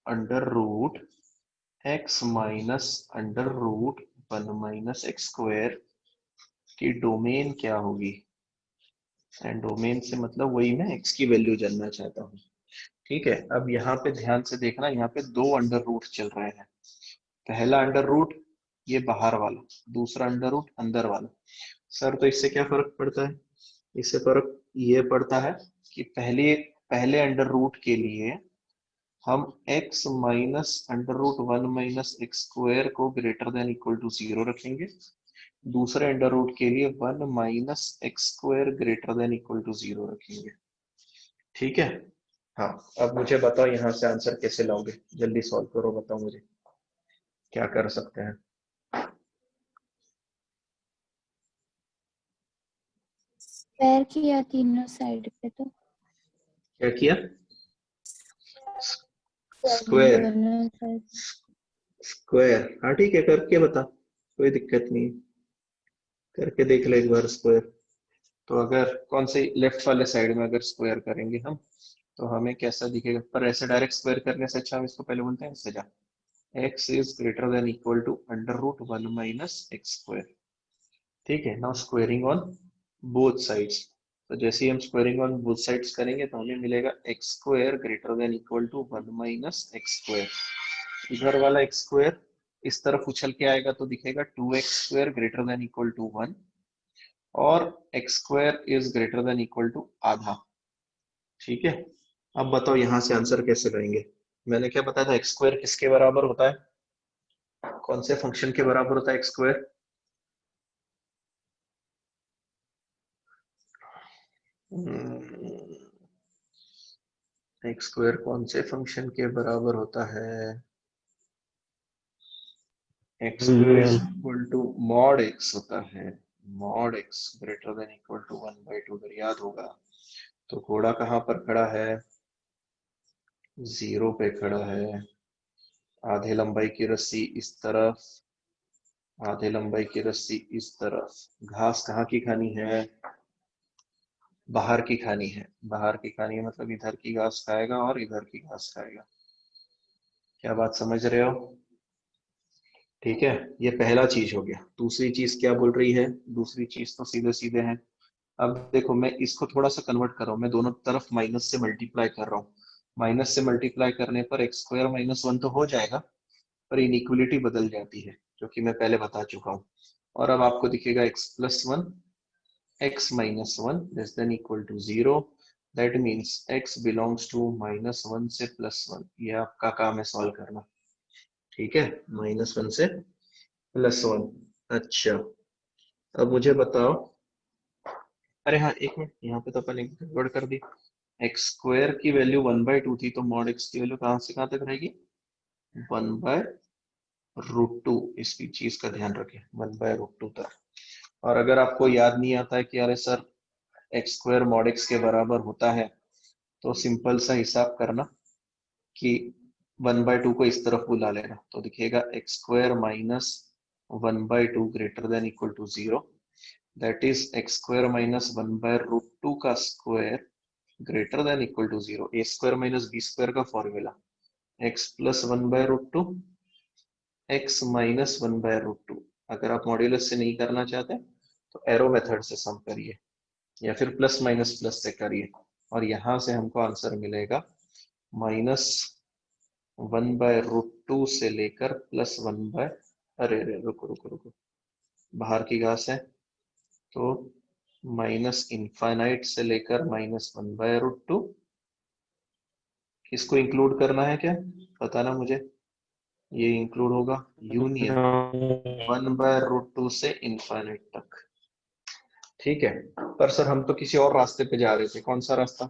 under root x minus under root 1 minus x square की डोमेन क्या होगी? एंड डोमेन से मतलब वही मैं x की वैल्यू जानना चाहता हूँ। ठीक है, अब यहाँ पे ध्यान से देखना, यहाँ पे दो अंडर रूट चल रहे हैं। पहला अंडर रूट ये बाहर वाला, दूसरा अंडर रूट अंदर वाला। सर तो इससे क्या फर्क पड़ता है? इससे फर्क ये पड़ता है कि पहले अंडर रूट के लिए हम x minus under root 1 minus x square को ग्रेटर देन इक्वल टू 0 रखेंगे। दूसरे अंडर रूट के लिए 1 minus x square greater than equal to 0 रखेंगे। ठीक है, हाँ। अब मुझे बताओ यहाँ से आंसर कैसे लाओगे? जल्दी सॉल्व करो, बताओ मुझे क्या कर सकते हैं। स्क्वायर किया तीनों साइड पे तो क्या किया? स्क्वायर, दोनों साइड। स्क्वायर, हाँ ठीक है, करके बता, कोई दिक्कत नहीं है, करके देख ले एक बार स्क्वायर। तो अगर कौन से लेफ्ट वाले साइड में अगर स्क्वायर करेंगे हम, तो हमें कैसा दिखेगा? पर ऐसे डायरेक्ट स्क्वायर करने से अच्छा हम इसको पहले बोलते हैं इससे, जा x is greater than equal to under root 1 minus x square. ठीक है, now squaring on both sides. तो जैसे ही हम स्क्वायरिंग ऑन बोथ साइड्स करेंगे तो हमें मिलेगा x square greater than equal to 1 minus x square. इधर वाला एक्स स्क्वायर इस तरफ उछल के आएगा तो दिखेगा 2x square greater than equal to 1, और x square is greater than equal to आधा। ठीक है, अब बताओ यहाँ से आंसर कैसे करेंगे? मैंने क्या बताया था, एक्स स्क्वायर किसके बराबर होता है? कौन से फंक्शन के बराबर होता है एक्स स्क्वायर? एक्स स्क्वायर कौन से फंक्शन के बराबर होता है? X square is equal to mod x होता है। Mod x greater than equal to 1/2, अगर याद होगा तो घोड़ा कहाँ पर खड़ा है? 0 पे खड़ा है। आधे लंबाई की रस्सी इस तरफ, आधे लंबाई की रस्सी इस तरफ। घास कहाँ की खानी है? बाहर की खानी है। बाहर की खानी है मतलब इधर की घास खाएगा और इधर की घास खाएगा। क्या बात समझ रहे हो? ठीक है, ये पहला चीज हो गया। दूसरी चीज क्या बोल रही है? दूसरी चीज तो सीधे सीधे है। अब देखो, मैं इसको थोड़ा सा कन्वर्ट कर रहा हूँ, मैं दोनों तरफ माइनस से मल्टीप्लाई कर रहा हूँ। माइनस से मल्टीप्लाई करने पर एक्स स्क्वायर माइनस 1 तो हो जाएगा, पर इनइक्वलिटी बदल जाती है, जो कि मैं पहले बता चुका हूँ। और अब आपको दिखेगा x plus 1, x minus 1 less than equal to 0। That means x belongs to -1 से +1। ये आपका काम है सॉल्व करना। ठीक है, -1 से +1। अच्छा, अब मुझे बताओ, अरे हाँ एक मिनट, यहाँ पे तो अपन एक गड़बड़ कर दी। एक्स स्क्वायर की वैल्यू 1/2 थी, तो मॉड एक्स की वैल्यू कहाँ से कहाँ तक रहेगी? 1/√2। इसकी चीज का ध्यान रखें, 1/√2 तक। और अगर आपको याद नहीं आता है कि अरे sir x square mod x के बराबर होता है, तो सिंपल सा हिसाब करना कि 1/2 को इस तरफ बुला लेना, तो दिखेगा x square minus 1/2 greater than equal to 0। That is x square minus 1/√2 का square greater than equal to 0। A square minus b square का formula, x plus 1/√2, x minus 1/√2। अगर आप मॉड्यूलस से नहीं करना चाहते तो एरो मेथड से सम करिए। या फिर प्लस माइनस प्लस से करिए, और यहां से हमको आंसर मिलेगा -1/√2 से लेकर +1 बाय, अरे अरे रुको रुको रुको, बाहर की घास है, तो माइनस इनफाइनाइट से लेकर -1/√2। इसको इंक्लूड करना है क्या, बताना मुझे। ये इंक्लूड होगा यूनियन 1/√2 से इनफाइनाइट तक। ठीक है, पर सर हम तो किसी और रास्ते पे जा रहे थे, कौन सा रास्ता?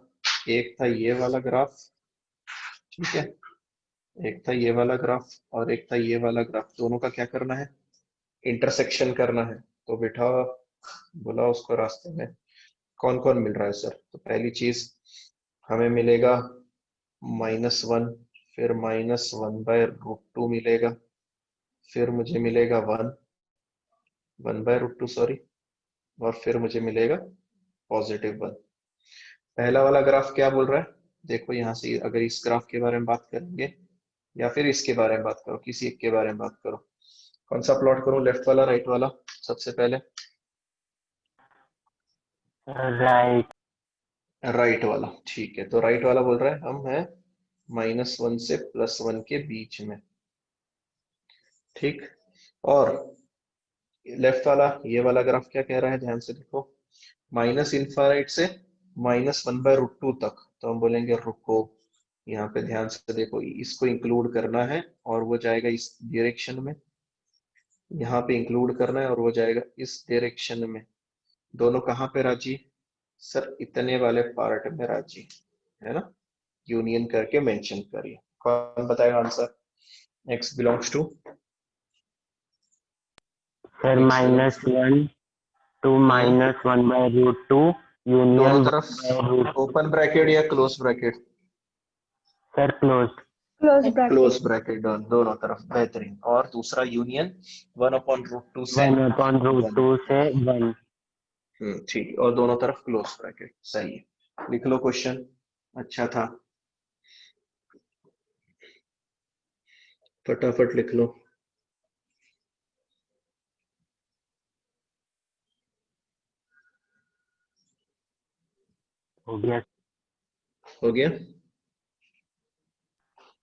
एक था ये वाला ग्राफ, ठीक है, एक था ये वाला ग्राफ और एक था ये वाला ग्राफ, दोनों का क्या करना है, इंटरसेक्शन करना है। तो बेटा बोला उसको रास्ते में कौन कौन मिल रहा है सर, तो पहली चीज हमें मिलेगा -1, फिर -1/√2 मिलेगा, फिर मुझे मिलेगा 1/√2 सॉरी, और फिर मुझे मिलेगा +1। पहला वाला ग्राफ क्या बोल रहा है, देखो यहाँ से अगर इस ग्राफ के बारे में बात करेंगे या फिर इसके बारे में बात करो, किसी एक के बारे में बात करो, कौन सा प्लॉट करूं, लेफ्ट वाला राइट वाला? सबसे पहले राइट। राइट वाला, ठीक है, तो राइट वाला बोल रहा है हम है -1 से +1 के बीच में, ठीक। और लेफ्ट वाला ये वाला ग्राफ क्या कह रहा है, ध्यान से देखो, माइनस इनफाइनाइट से -1/√2 तक, तो हम बोलेंगे रुको, यहाँ पे ध्यान से देखो, इसको इंक्लूड करना है और वो जाएगा इस डायरेक्शन में, यहाँ पे इंक्लूड करना है और वो जाएगा इस डायरेक्शन में। दोनों कहाँ पे राजी सर, इतने वाले पार्ट में राजी है ना, यूनियन करके मेंशन करिए। कौन बताएगा answer, x belongs to, sir -1 to -1/√2 दोनों यूनियन तरफ ओपन ब्रैकेट या close bracket? Sir close. Close bracket, दोनों तरफ, बेहतरीन। और दूसरा यूनियन 1/√2 से 1। 1/√2 से 1। ठीक, और दोनों तरफ क्लोज ब्रैकेट, सही है। लिख लो क्वेश्चन, अच्छा था, फटाफट लिख लो। हो गया। हो गया,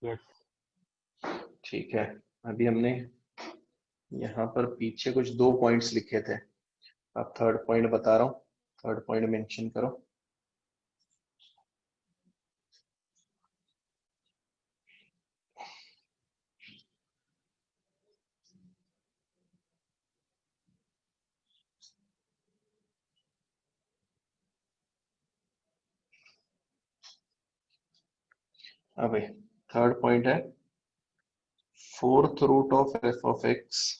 यस। ठीक है। अभी हमने यहाँ पर पीछे कुछ 2 पॉइंट्स लिखे थे, अब थर्ड पॉइंट बता रहा हूँ, थर्ड पॉइंट मेंशन करो। अबे थर्ड पॉइंट है, fourth root of f(x),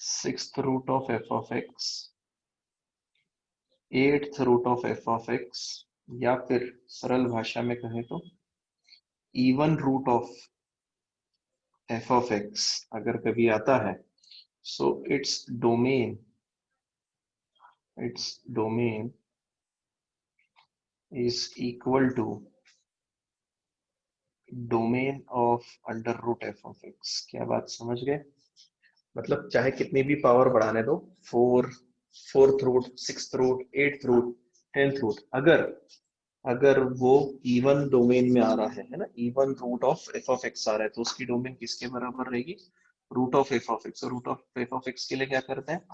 sixth root of f(x), eighth root of f(x), या फिर सरल भाषा में कहें तो इवन रूट ऑफ f(x) अगर कभी आता है, सो its domain is equal to domain of √f(x). क्या बात समझ गए, मतलब चाहे कितनी भी पावर बढ़ाने दो, fourth root, sixth root, eighth root, 10th root, अगर अगर वो इवन डोमेन में आ रहा है ना, इवन रूट ऑफ f(x) आ रहा है, तो उसकी डोमेन किसके बराबर रहेगी, root of f(x). Root of f(x) के लिए क्या करते हैं,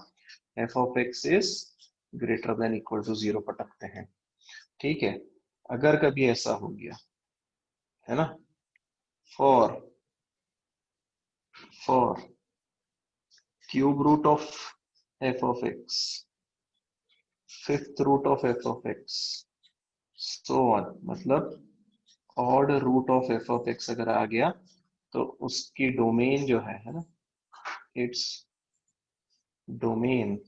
f(x) is greater than equal to 0 पटकते हैं, ठीक है। अगर कभी ऐसा हो गया है ना, for for cube root of f(x), fifth root of f(x), so on, मतलब ऑड रूट ऑफ f(x) अगर आ गया, तो उसकी डोमेन जो है ना, it's domain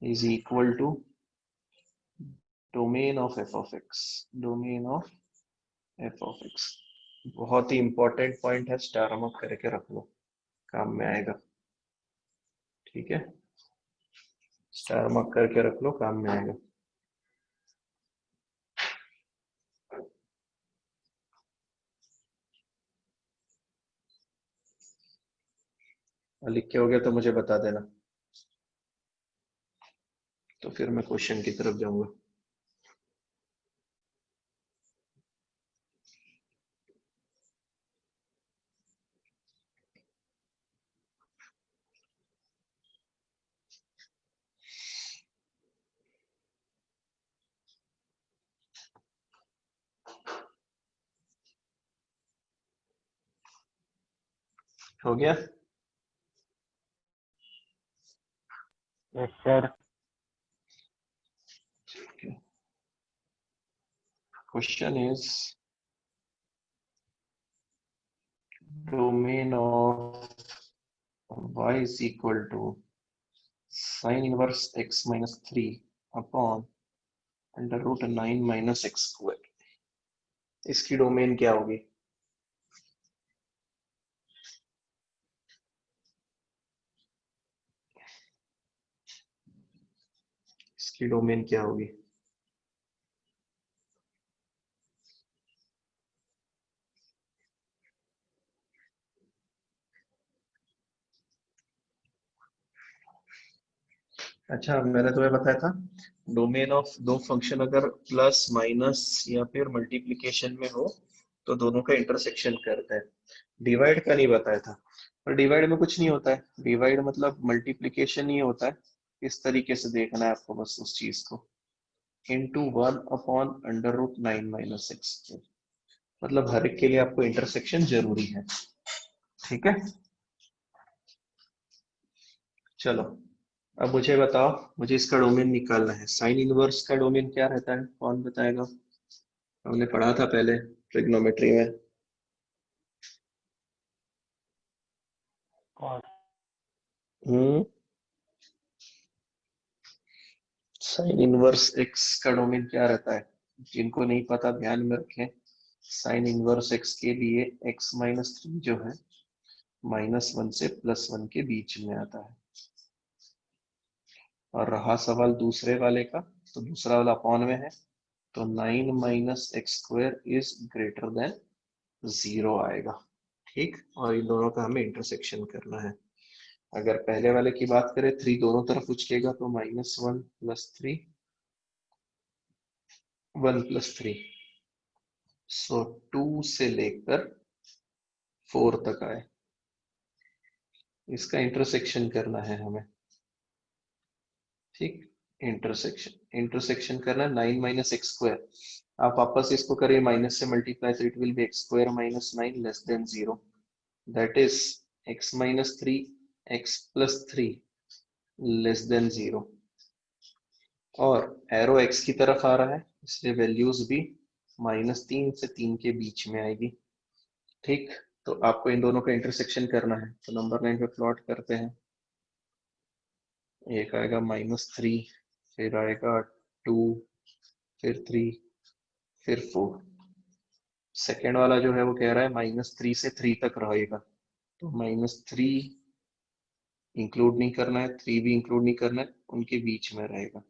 is equal to domain of f(x), domain of f(x). बहुत ही इंपॉर्टेंट पॉइंट है, स्टार मार्क करके रख लो, काम में आएगा, ठीक है, स्टार मार्क करके रख लो, काम में आएगा। लिख के हो गया तो मुझे बता देना, तो फिर मैं क्वेश्चन की तरफ जाऊंगा। हो गया? Yes, sir. Question is domain of y is equal to sin inverse x minus 3 upon under root 9 minus x square. इसकी डोमेन क्या होगी? इसकी डोमेन क्या होगी? अच्छा, मैंने तुम्हें बताया था डोमेन ऑफ दो फंक्शन अगर प्लस माइनस या फिर मल्टीप्लिकेशन में हो तो दोनों का इंटरसेक्शन करता है। डिवाइड का नहीं बताया था, पर डिवाइड में कुछ नहीं होता है। डिवाइड मतलब मल्टीप्लिकेशन ही होता है। इस तरीके से देखना है आपको बस उस चीज को, इंटू 1/√9 - x, मतलब हर एक के लिए आपको इंटरसेक्शन जरूरी है। ठीक है, चलो अब मुझे बताओ, मुझे इसका डोमेन निकालना है। साइन इनवर्स का डोमेन क्या रहता है, कौन बताएगा? हमने पढ़ा था पहले ट्रिग्नोमेट्री में। Cos. साइन इनवर्स एक्स का डोमेन क्या रहता है? जिनको नहीं पता ध्यान में रखें, साइन इनवर्स एक्स के लिए x-3 जो है -1 से +1 के बीच में आता है। और रहा सवाल दूसरे वाले का, तो दूसरा वाला अपॉन में है, तो 9 - x² इज ग्रेटर देन 0 आएगा। ठीक, और इन दोनों का हमें इंटरसेक्शन करना है। अगर पहले वाले की बात करें, 3 दोनों तरफ उचकेगा तो -1 + 3, 1 + 3, सो 2 से लेकर 4 तक आए। इसका इंटरसेक्शन करना है हमें। ठीक, इंटरसेक्शन करना है 9 - x²। आप वापस इसको करिए माइनस से मल्टीप्लाई, तो it will be x² - 9 less than 0, that is x-3 x + 3 less than 0। और एरो x की तरफ आ रहा है, इसलिए वैल्यूज भी -3 से 3 के बीच में आएगी। ठीक, तो आपको इन दोनों का इंटरसेक्शन करना है, तो नंबर लाइन पे प्लॉट करते हैं। एक आएगा -3, फिर आएगा 2, फिर 3, फिर 4। सेकेंड वाला जो है वो कह रहा है -3 से 3 तक रहेगा, तो -3 इंक्लूड नहीं करना है, 3 भी इंक्लूड नहीं करना है, उनके बीच में रहेगा।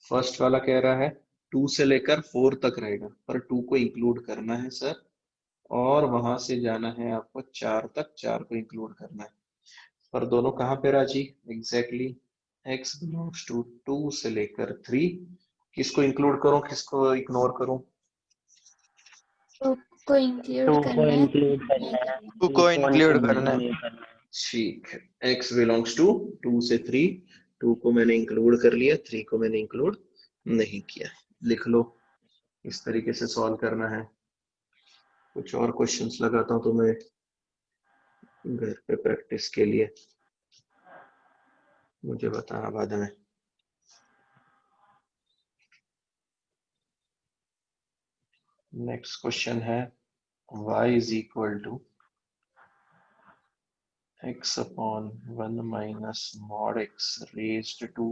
फर्स्ट वाला कह रहा है 2 से लेकर 4 तक रहेगा, पर 2 को इंक्लूड करना है सर, और वहां से जाना है आपको 4 तक, 4 को इंक्लूड करना है। पर दोनों कहाँ पे राजी? एग्जैक्टली x बिलोंग्स टू 2 से लेकर 3। किसको इंक्लूड करूं, किसको इग्नोर करूं? टू को इंक्लूड 2 को करना है, इंक्लूड नहीं करना है, करना है। 2 को 3 को इंक्लूड इंक्लूड करना है। नहीं करना है। ठीक है, x बिलोंग्स टू 2 से 3, 2 को मैंने इंक्लूड कर लिया, 3 को मैंने इंक्लूड नहीं किया। लिख लो, इस तरीके से सॉल्व करना है। कुछ और क्वेश्चंस लगाता हूं तुम्हें घर पे प्रैक्टिस के लिए, मुझे बताना बाद में। नेक्स्ट क्वेश्चन है y is equal to x/1 - mod x raised to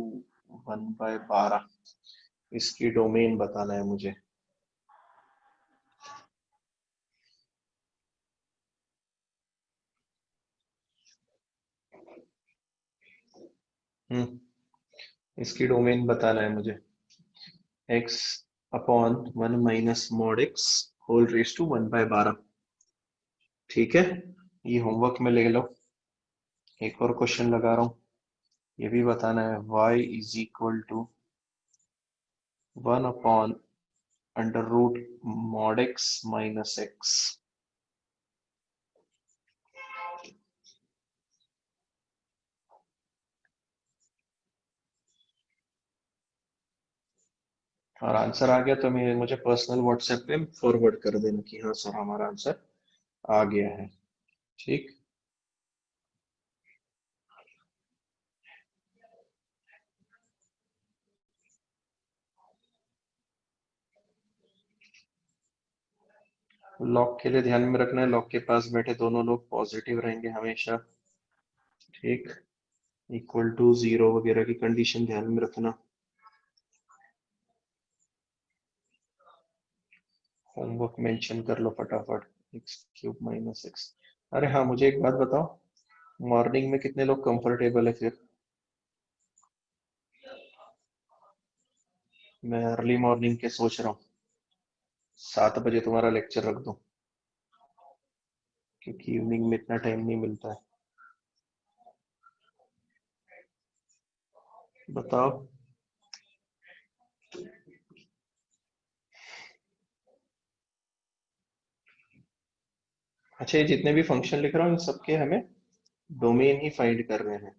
1/12। इसकी डोमेन बताना है मुझे। इसकी डोमेन बताना है मुझे। x/1 - mod x whole raise to 1/12। ठीक है, ये होमवर्क में ले लो। एक और क्वेश्चन लगा रहा हूं, ये भी बताना है y is equal to 1/√mod x minus x। और आंसर आ गया तो मुझे पर्सनल व्हाट्सएप पे फॉरवर्ड कर देना कि हाँ सर हमारा आंसर आ गया है। ठीक, लॉग के लिए ध्यान में रखना है, लॉग के पास बैठे दोनों लोग पॉजिटिव रहेंगे हमेशा। ठीक, इक्वल टू 0 वगैरह की कंडीशन ध्यान में रखना। होमवर्क मेंशन कर लो फटाफट, x³ माइनस x। अरे हाँ, मुझे एक बात बताओ, मॉर्निंग में कितने लोग कंफर्टेबल है फिर? मैं अर्ली मॉर्निंग के सोच रहा हूँ 7 बजे तुम्हारा लेक्चर रख दूं, क्योंकि इवनिंग में इतना टाइम नहीं मिलता है। बताओ। अच्छा, ये जितने भी फंक्शन लिख रहा हूँ इन सबके हमें डोमेन ही फाइंड कर रहे हैं,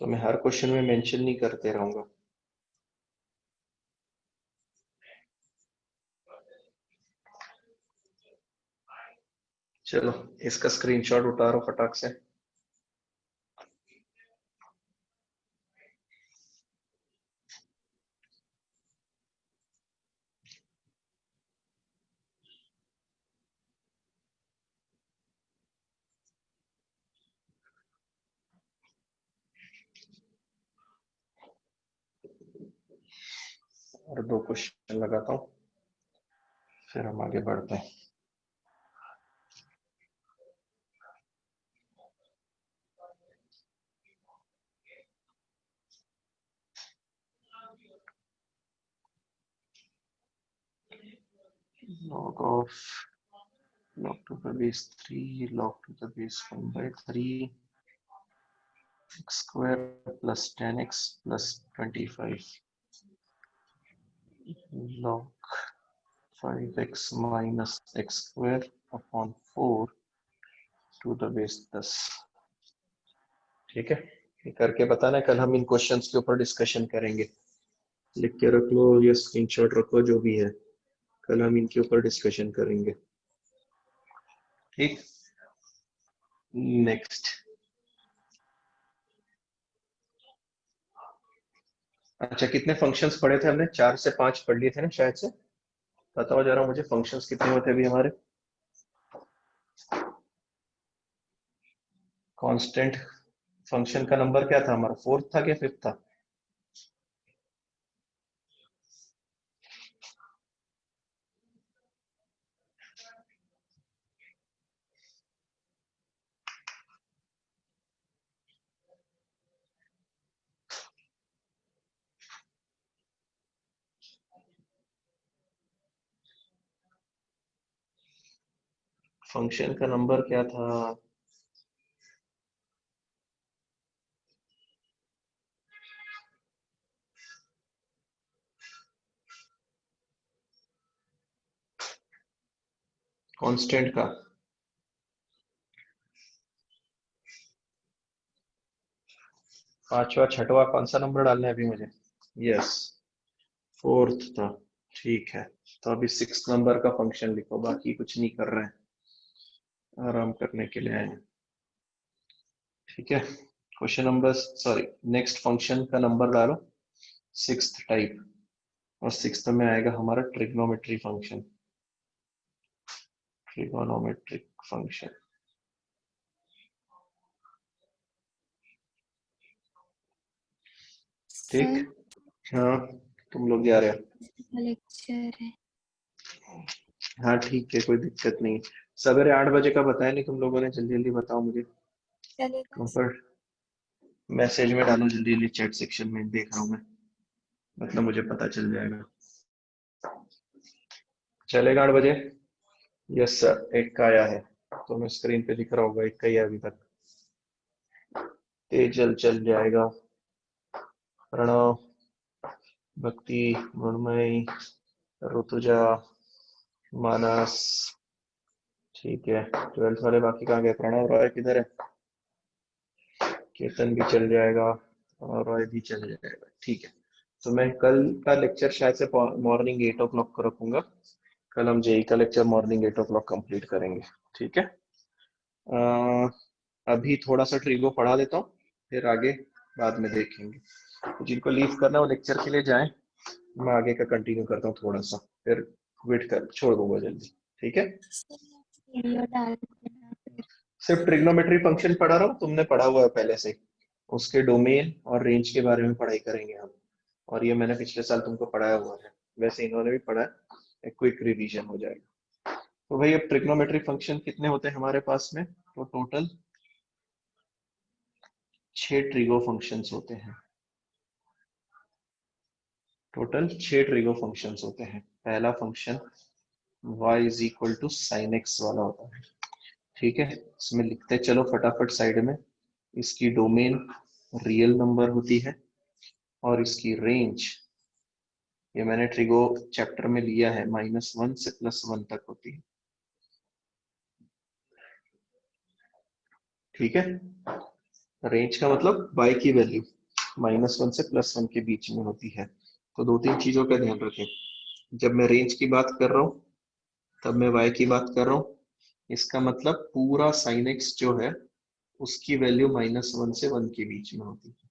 तो मैं हर क्वेश्चन में मेंशन नहीं करते रहूंगा। चलो, इसका स्क्रीनशॉट उतारो फटाक से। और 2 क्वेश्चन लगाता हूँ, फिर हम आगे बढ़ते हैं। log of log to the base 3 log to the base 1/3 x square plus 10x plus 25 log 5x minus x square upon 4 to the base 10। ठीक है, ये करके बताना, कल हम इन क्वेश्चंस के ऊपर डिस्कशन करेंगे। लिख के रख लो या स्क्रीनशॉट रखो, जो भी है, कल हम इनके ऊपर डिस्कशन करेंगे। ठीक, नेक्स्ट। अच्छा, कितने फंक्शंस पढ़े थे हमने? 4 से 5 पढ़ लिए थे ना शायद से। बताओ जरा मुझे, फंक्शंस कितने होते अभी हमारे? कांस्टेंट फंक्शन का नंबर क्या था हमारा? 4th था क्या 5th था? फंक्शन का नंबर क्या था? कांस्टेंट का 5वां 6वां कौन सा नंबर डालना है अभी मुझे? यस, 4th था। ठीक है, तो अभी 6th नंबर का फंक्शन लिखो, बाकी कुछ नहीं कर रहे हैं, आराम करने के लिए आए हैं। ठीक है, question number, sorry, next function का नंबर डालो 6th टाइप, और 6th में आएगा हमारा ट्रिग्नोमेट्री फंक्शन, ट्रिगोनोमेट्रिक फंक्शन। ठीक, हाँ, तुम लोग जा रहे हो? लेक्चर है। हाँ ठीक है, कोई दिक्कत नहीं। सवेरे 8 बजे का बताया नहीं तुम लोगों ने, जल्दी जल्दी बताओ मुझे। चलेगा। कंफर्ट मैसेज में डालो जल्दी जल्दी, चैट सेक्शन में देख रहा हूँ मैं, मतलब मुझे पता चल जाएगा। चलेगा 8 बजे? यस सर, एक का आया है, तो मैं स्क्रीन पे दिख रहा होगा, एक का ही है अभी तक। तेजल चल जाएगा, प्रणव, भक्ति, मृण्मयी, ऋतुजा, मानस। ठीक है, 12th वाले बाकी कहाँ गए? प्रणव रॉय किधर है? केतन भी चल जाएगा और रॉय भी चल जाएगा। ठीक है, तो मैं कल का लेक्चर शायद से मॉर्निंग 8 o'clock को रखूंगा। कल हम जेई का लेक्चर मॉर्निंग 8 o'clock कंप्लीट करेंगे। ठीक है, अभी थोड़ा सा ट्रिगो पढ़ा देता हूँ, फिर आगे बाद में देखेंगे। तो जिनको लीव करना है वो लेक्चर के लिए जाएं, मैं आगे का कंटिन्यू करता हूँ थोड़ा सा, फिर क्विट कर छोड़ दूंगा जल्दी। ठीक है, वीडियो डाल देना फिर। सिर्फ ट्रिग्नोमेट्री फंक्शन पढ़ा रहा हूँ, तुमने पढ़ा हुआ है पहले से। उसके डोमेन और रेंज के बारे में पढ़ाई करेंगे हम, और ये मैंने पिछले साल तुमको पढ़ाया हुआ है, वैसे इन्होंने भी पढ़ा है, एक क्विक रिवीजन हो जाएगा। तो भाई अब ट्रिग्नोमेट्री फंक्शन कितने होते हैं हमारे पास में? तो टोटल 6 ट्रिगो फंक्शंस होते हैं। टोटल 6 ट्रिगो फंक्शंस होते हैं। पहला function y is equal to sine x वाला होता है। ठीक है, इसमें लिखते चलो फटाफट साइड में। इसकी डोमेन रियल नंबर होती है और इसकी रेंज, ये मैंने ट्रिगो चैप्टर में लिया है, -1 से +1 तक होती है। ठीक है, रेंज का मतलब y की वैल्यू -1 से +1 के बीच में होती है। तो 2-3 चीजों का ध्यान रखें, जब मैं रेंज की बात कर रहा हूँ तब मैं y की बात कर रहा हूँ। इसका मतलब पूरा sin x जो है उसकी वैल्यू -1 से 1 के बीच में होती है।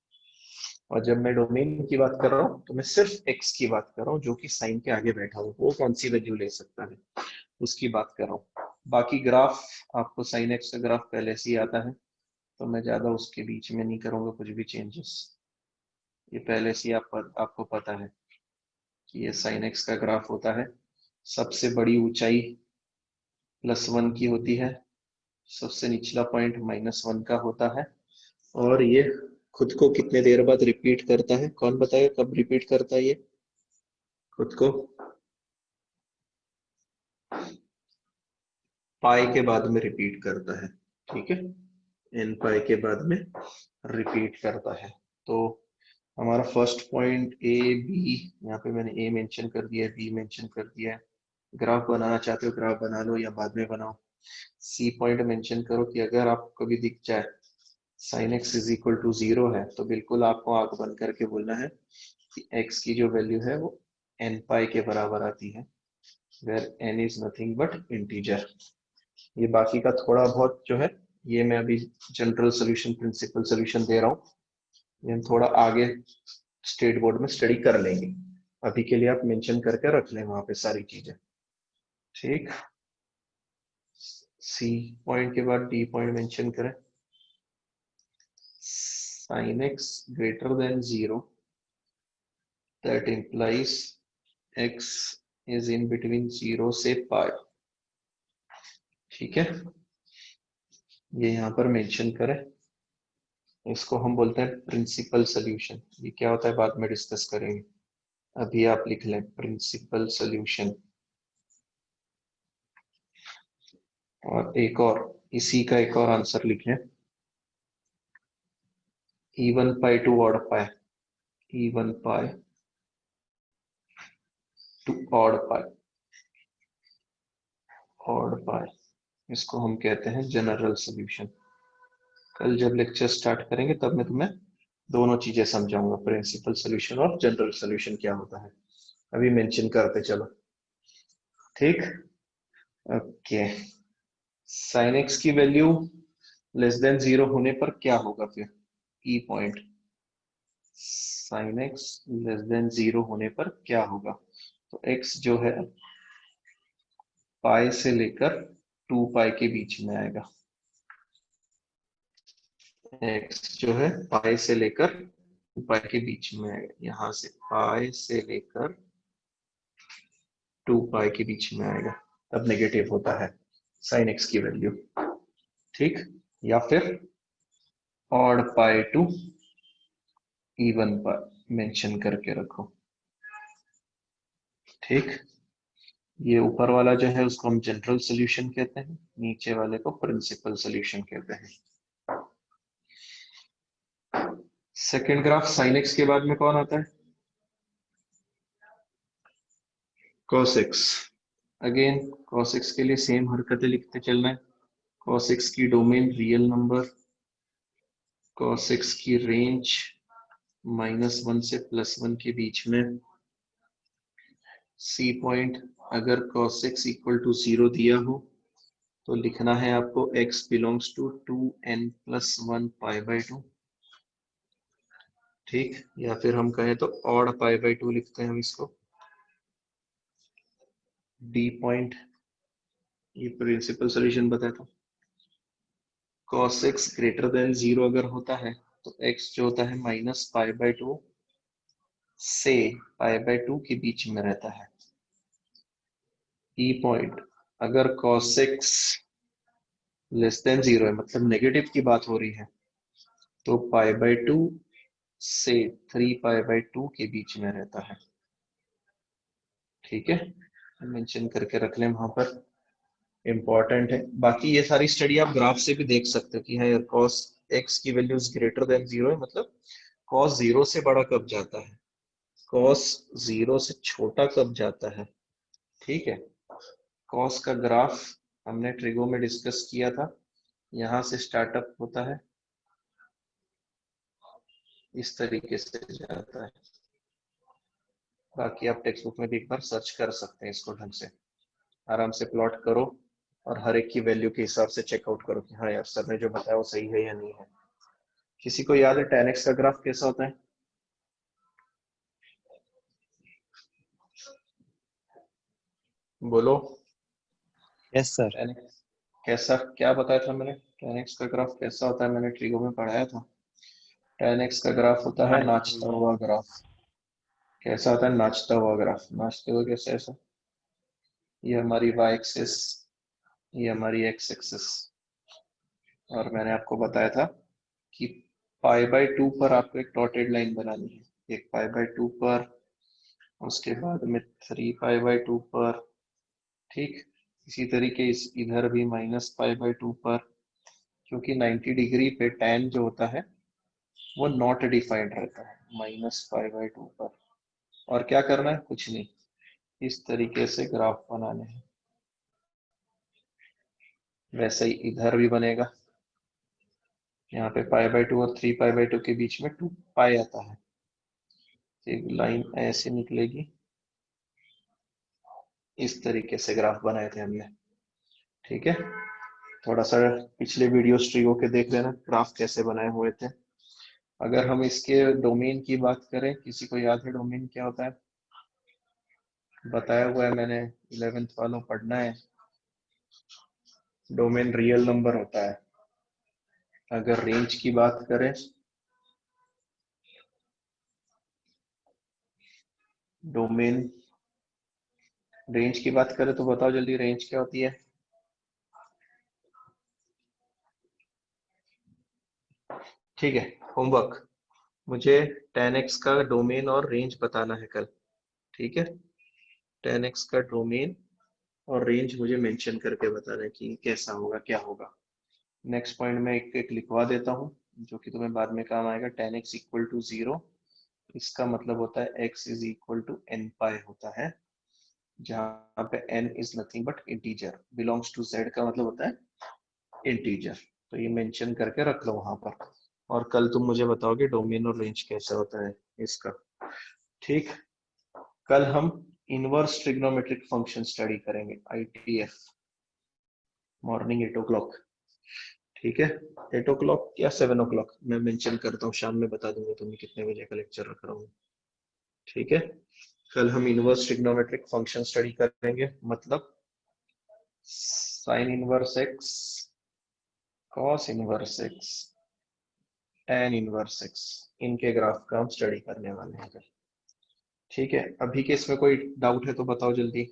और जब मैं डोमेन की बात कर रहा हूँ तो मैं सिर्फ x की बात कर रहा हूँ, जो कि साइन के आगे बैठा हो, वो कौन सी वैल्यू ले सकता है उसकी बात कर रहा हूँ। बाकी ग्राफ, आपको साइन एक्स का ग्राफ पहले से ही आता है, तो मैं ज्यादा उसके बीच में नहीं करूंगा कुछ भी चेंजेस। ये पहले से ही आपको पता है कि ये साइन एक्स का ग्राफ होता है। सबसे बड़ी ऊंचाई +1 की होती है, सबसे निचला पॉइंट -1 का होता है, और ये खुद को कितने देर बाद रिपीट करता है? कौन बताएगा कब रिपीट करता है ये खुद को? पाई के बाद में रिपीट करता है। ठीक है, एन पाई के बाद में रिपीट करता है। तो हमारा फर्स्ट पॉइंट ए बी, यहाँ पे मैंने ए मेंशन कर दिया है, बी मेंशन कर दिया है। ग्राफ बनाना चाहते हो ग्राफ बना लो या बाद में बनाओ। सी पॉइंट मेंशन करो कि अगर आपको कभी दिख जाए sine x is equal to 0 है, तो बिल्कुल आपको आंख बंद करके बोलना है कि x की जो वैल्यू है वो n पाई के बराबर आती है, where n is nothing but integer. ये बाकी का थोड़ा बहुत जो है, ये मैं अभी जनरल सोल्यूशन, प्रिंसिपल सोल्यूशन दे रहा हूँ, ये हम थोड़ा आगे स्टेट बोर्ड में स्टडी कर लेंगे। अभी के लिए आप मेंशन करके रख लें वहां पे सारी चीजें। ठीक, सी पॉइंट के बाद डी पॉइंट मेंशन करें। sin x greater than 0, that implies x is in between 0 से pi। ठीक है, ये यहाँ पर मेंशन करें। इसको हम बोलते हैं प्रिंसिपल सोल्यूशन। ये क्या होता है बाद में डिस्कस करेंगे, अभी आप लिख लें प्रिंसिपल सोल्यूशन। और एक और इसी का एक और आंसर लिखें, even pi to odd pi, even pi to odd pi, odd pi, इसको हम कहते हैं जनरल सोल्यूशन। कल जब लेक्चर स्टार्ट करेंगे तब मैं तुम्हें दोनों चीजें समझाऊंगा, प्रिंसिपल सोल्यूशन और जनरल सोल्यूशन क्या होता है। अभी मेंशन करते चलो। ठीक, ओके। साइन एक्स की वैल्यू लेस देन 0 होने पर क्या होगा फिर? ई point, sine x less than 0 होने पर क्या होगा? तो x जो है पाई से लेकर 2 पाई के बीच में आएगा। x जो है पाई से लेकर 2 पाई के बीच में आएगा, यहां से पाई से लेकर 2 पाई के बीच में आएगा, तब नेगेटिव होता है साइन एक्स की वैल्यू। ठीक, या फिर odd pi to even pi mention करके रखो। ठीक, ये ऊपर वाला जो है उसको हम जनरल सोल्यूशन कहते हैं, नीचे वाले को प्रिंसिपल सोल्यूशन कहते हैं। सेकेंड ग्राफ sin x के बाद में कौन आता है? cos x। Again cos x के लिए सेम हरकतें लिखते चलना है। cos x की domain real number, cos x की रेंज -1 से +1 के बीच में, सी पॉइंट अगर cos x इक्वल टू 0 दिया हो तो लिखना है आपको x बिलोंग्स टू 2n+1 π/2। ठीक, या फिर हम कहें तो ऑड π/2 लिखते हैं हम इसको। डी पॉइंट, ये प्रिंसिपल सॉल्यूशन बताया था। cos x ग्रेटर देन 0 अगर होता है तो x जो होता है -π/2 से π/2 के बीच में रहता है। ई पॉइंट अगर cos x लेस देन 0 है, मतलब नेगेटिव की बात हो रही है, तो π/2 से 3π/2 के बीच में रहता है। ठीक है, मेंशन करके रख लें वहां पर, इंपॉर्टेंट है। बाकी ये सारी स्टडी आप ग्राफ से भी देख सकते हो कि है cos x की वैल्यू ग्रेटर देन 0 है, मतलब cos 0 से बड़ा कब जाता है, cos 0 से छोटा कब जाता है। ठीक है, cos का ग्राफ हमने ट्रिगो में डिस्कस किया था, यहां से स्टार्टअप होता है, इस तरीके से जाता है। बाकी आप टेक्स्ट बुक में भी एक बार सर्च कर सकते हैं इसको, ढंग से आराम से प्लॉट करो और हर एक की वैल्यू के हिसाब से चेकआउट करो कि हाँ यार सर ने जो बताया वो सही है या नहीं है। किसी को याद है tan x का ग्राफ कैसा होता है? बोलो। Yes sir. tan x कैसा, क्या बताया था मैंने? tan x का ग्राफ कैसा होता है, मैंने ट्रिगो में पढ़ाया था। tan x का ग्राफ होता है नाचता हुआ ग्राफ। कैसा होता है नाचता हुआ ग्राफ? नाचते हुए कैसे? ऐसा, ये हमारी y एक्सिस, ये हमारी x एक्सिस, और मैंने आपको बताया था कि π/2 पर आपको एक डॉटेड लाइन बनानी है, एक π/2 पर, उसके बाद में 3π/2 पर। ठीक, इसी तरीके इस इधर भी -π/2 पर, क्योंकि 90 डिग्री पे tan जो होता है वो नॉट डिफाइंड रहता है, -π/2 पर। और क्या करना है? कुछ नहीं, इस तरीके से ग्राफ बनाने हैं। वैसे ही इधर भी बनेगा, यहाँ पे π/2 और 3π/2 के बीच में 2π आता है, एक लाइन ऐसे निकलेगी, इस तरीके से ग्राफ बनाए थे हमने। ठीक है, थोड़ा सा पिछले वीडियो ट्रिगो के देख लेना ग्राफ कैसे बनाए हुए थे। अगर हम इसके डोमेन की बात करें, किसी को याद है डोमेन क्या होता है? बताया हुआ है मैंने, 11th वालों पढ़ना है। डोमेन रियल नंबर होता है। अगर रेंज की बात करें, डोमेन रेंज की बात करें तो बताओ जल्दी, रेंज क्या होती है? ठीक है, होमवर्क, मुझे tan x का डोमेन और रेंज बताना है कल। ठीक है, tan x का डोमेन और रेंज मुझे मेंशन करके बताना है कि कैसा होगा, क्या होगा। नेक्स्ट पॉइंट में एक एक लिखवा देता हूँ जो कि तुम्हें बाद में काम आएगा। tan x इक्वल टू 0, इसका मतलब होता है x is equal to n pi होता है, जहां पे n is nothing but integer, belongs to z का मतलब होता है इंटीजर। तो ये मेंशन करके रख लो वहां पर, और कल तुम मुझे बताओगे डोमेन और रेंज कैसा होता है इसका। ठीक, कल हम इनवर्स ट्रिग्नोमेट्रिक फंक्शन स्टडी करेंगे, ITF, मॉर्निंग 8 o'clock। ठीक है, 8 o'clock या 7 o'clock मैं मेंशन करता हूँ, शाम में बता दूंगा तुम्हें कितने बजे का लेक्चर रख रहा हूँ। ठीक है, कल हम इनवर्स ट्रिग्नोमेट्रिक फंक्शन स्टडी करेंगे, मतलब sine inverse x, cos inverse x, tan inverse x, इनके ग्राफ का हम स्टडी करने वाले हैं कल। ठीक है, अभी के इसमें कोई डाउट है तो बताओ जल्दी,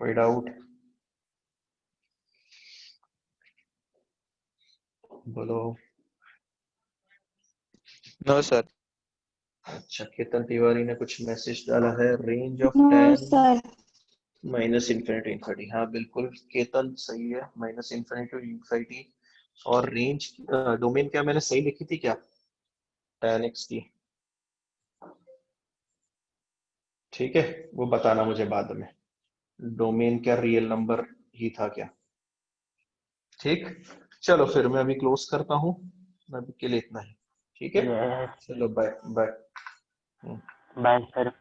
कोई डाउट बोलो। No sir. अच्छा, केतन तिवारी ने कुछ मैसेज डाला है, range of no tan sir. -∞ to ∞। हाँ बिल्कुल केतन, सही है, -∞ to ∞। और रेंज डोमेन क्या मैंने सही लिखी थी क्या, tan x की? ठीक है, वो बताना मुझे बाद में, डोमेन क्या रियल नंबर ही था क्या? ठीक, चलो फिर मैं अभी क्लोज करता हूँ, अभी के लिए इतना ही। ठीक है, यस चलो बाय बाय। Bye sir.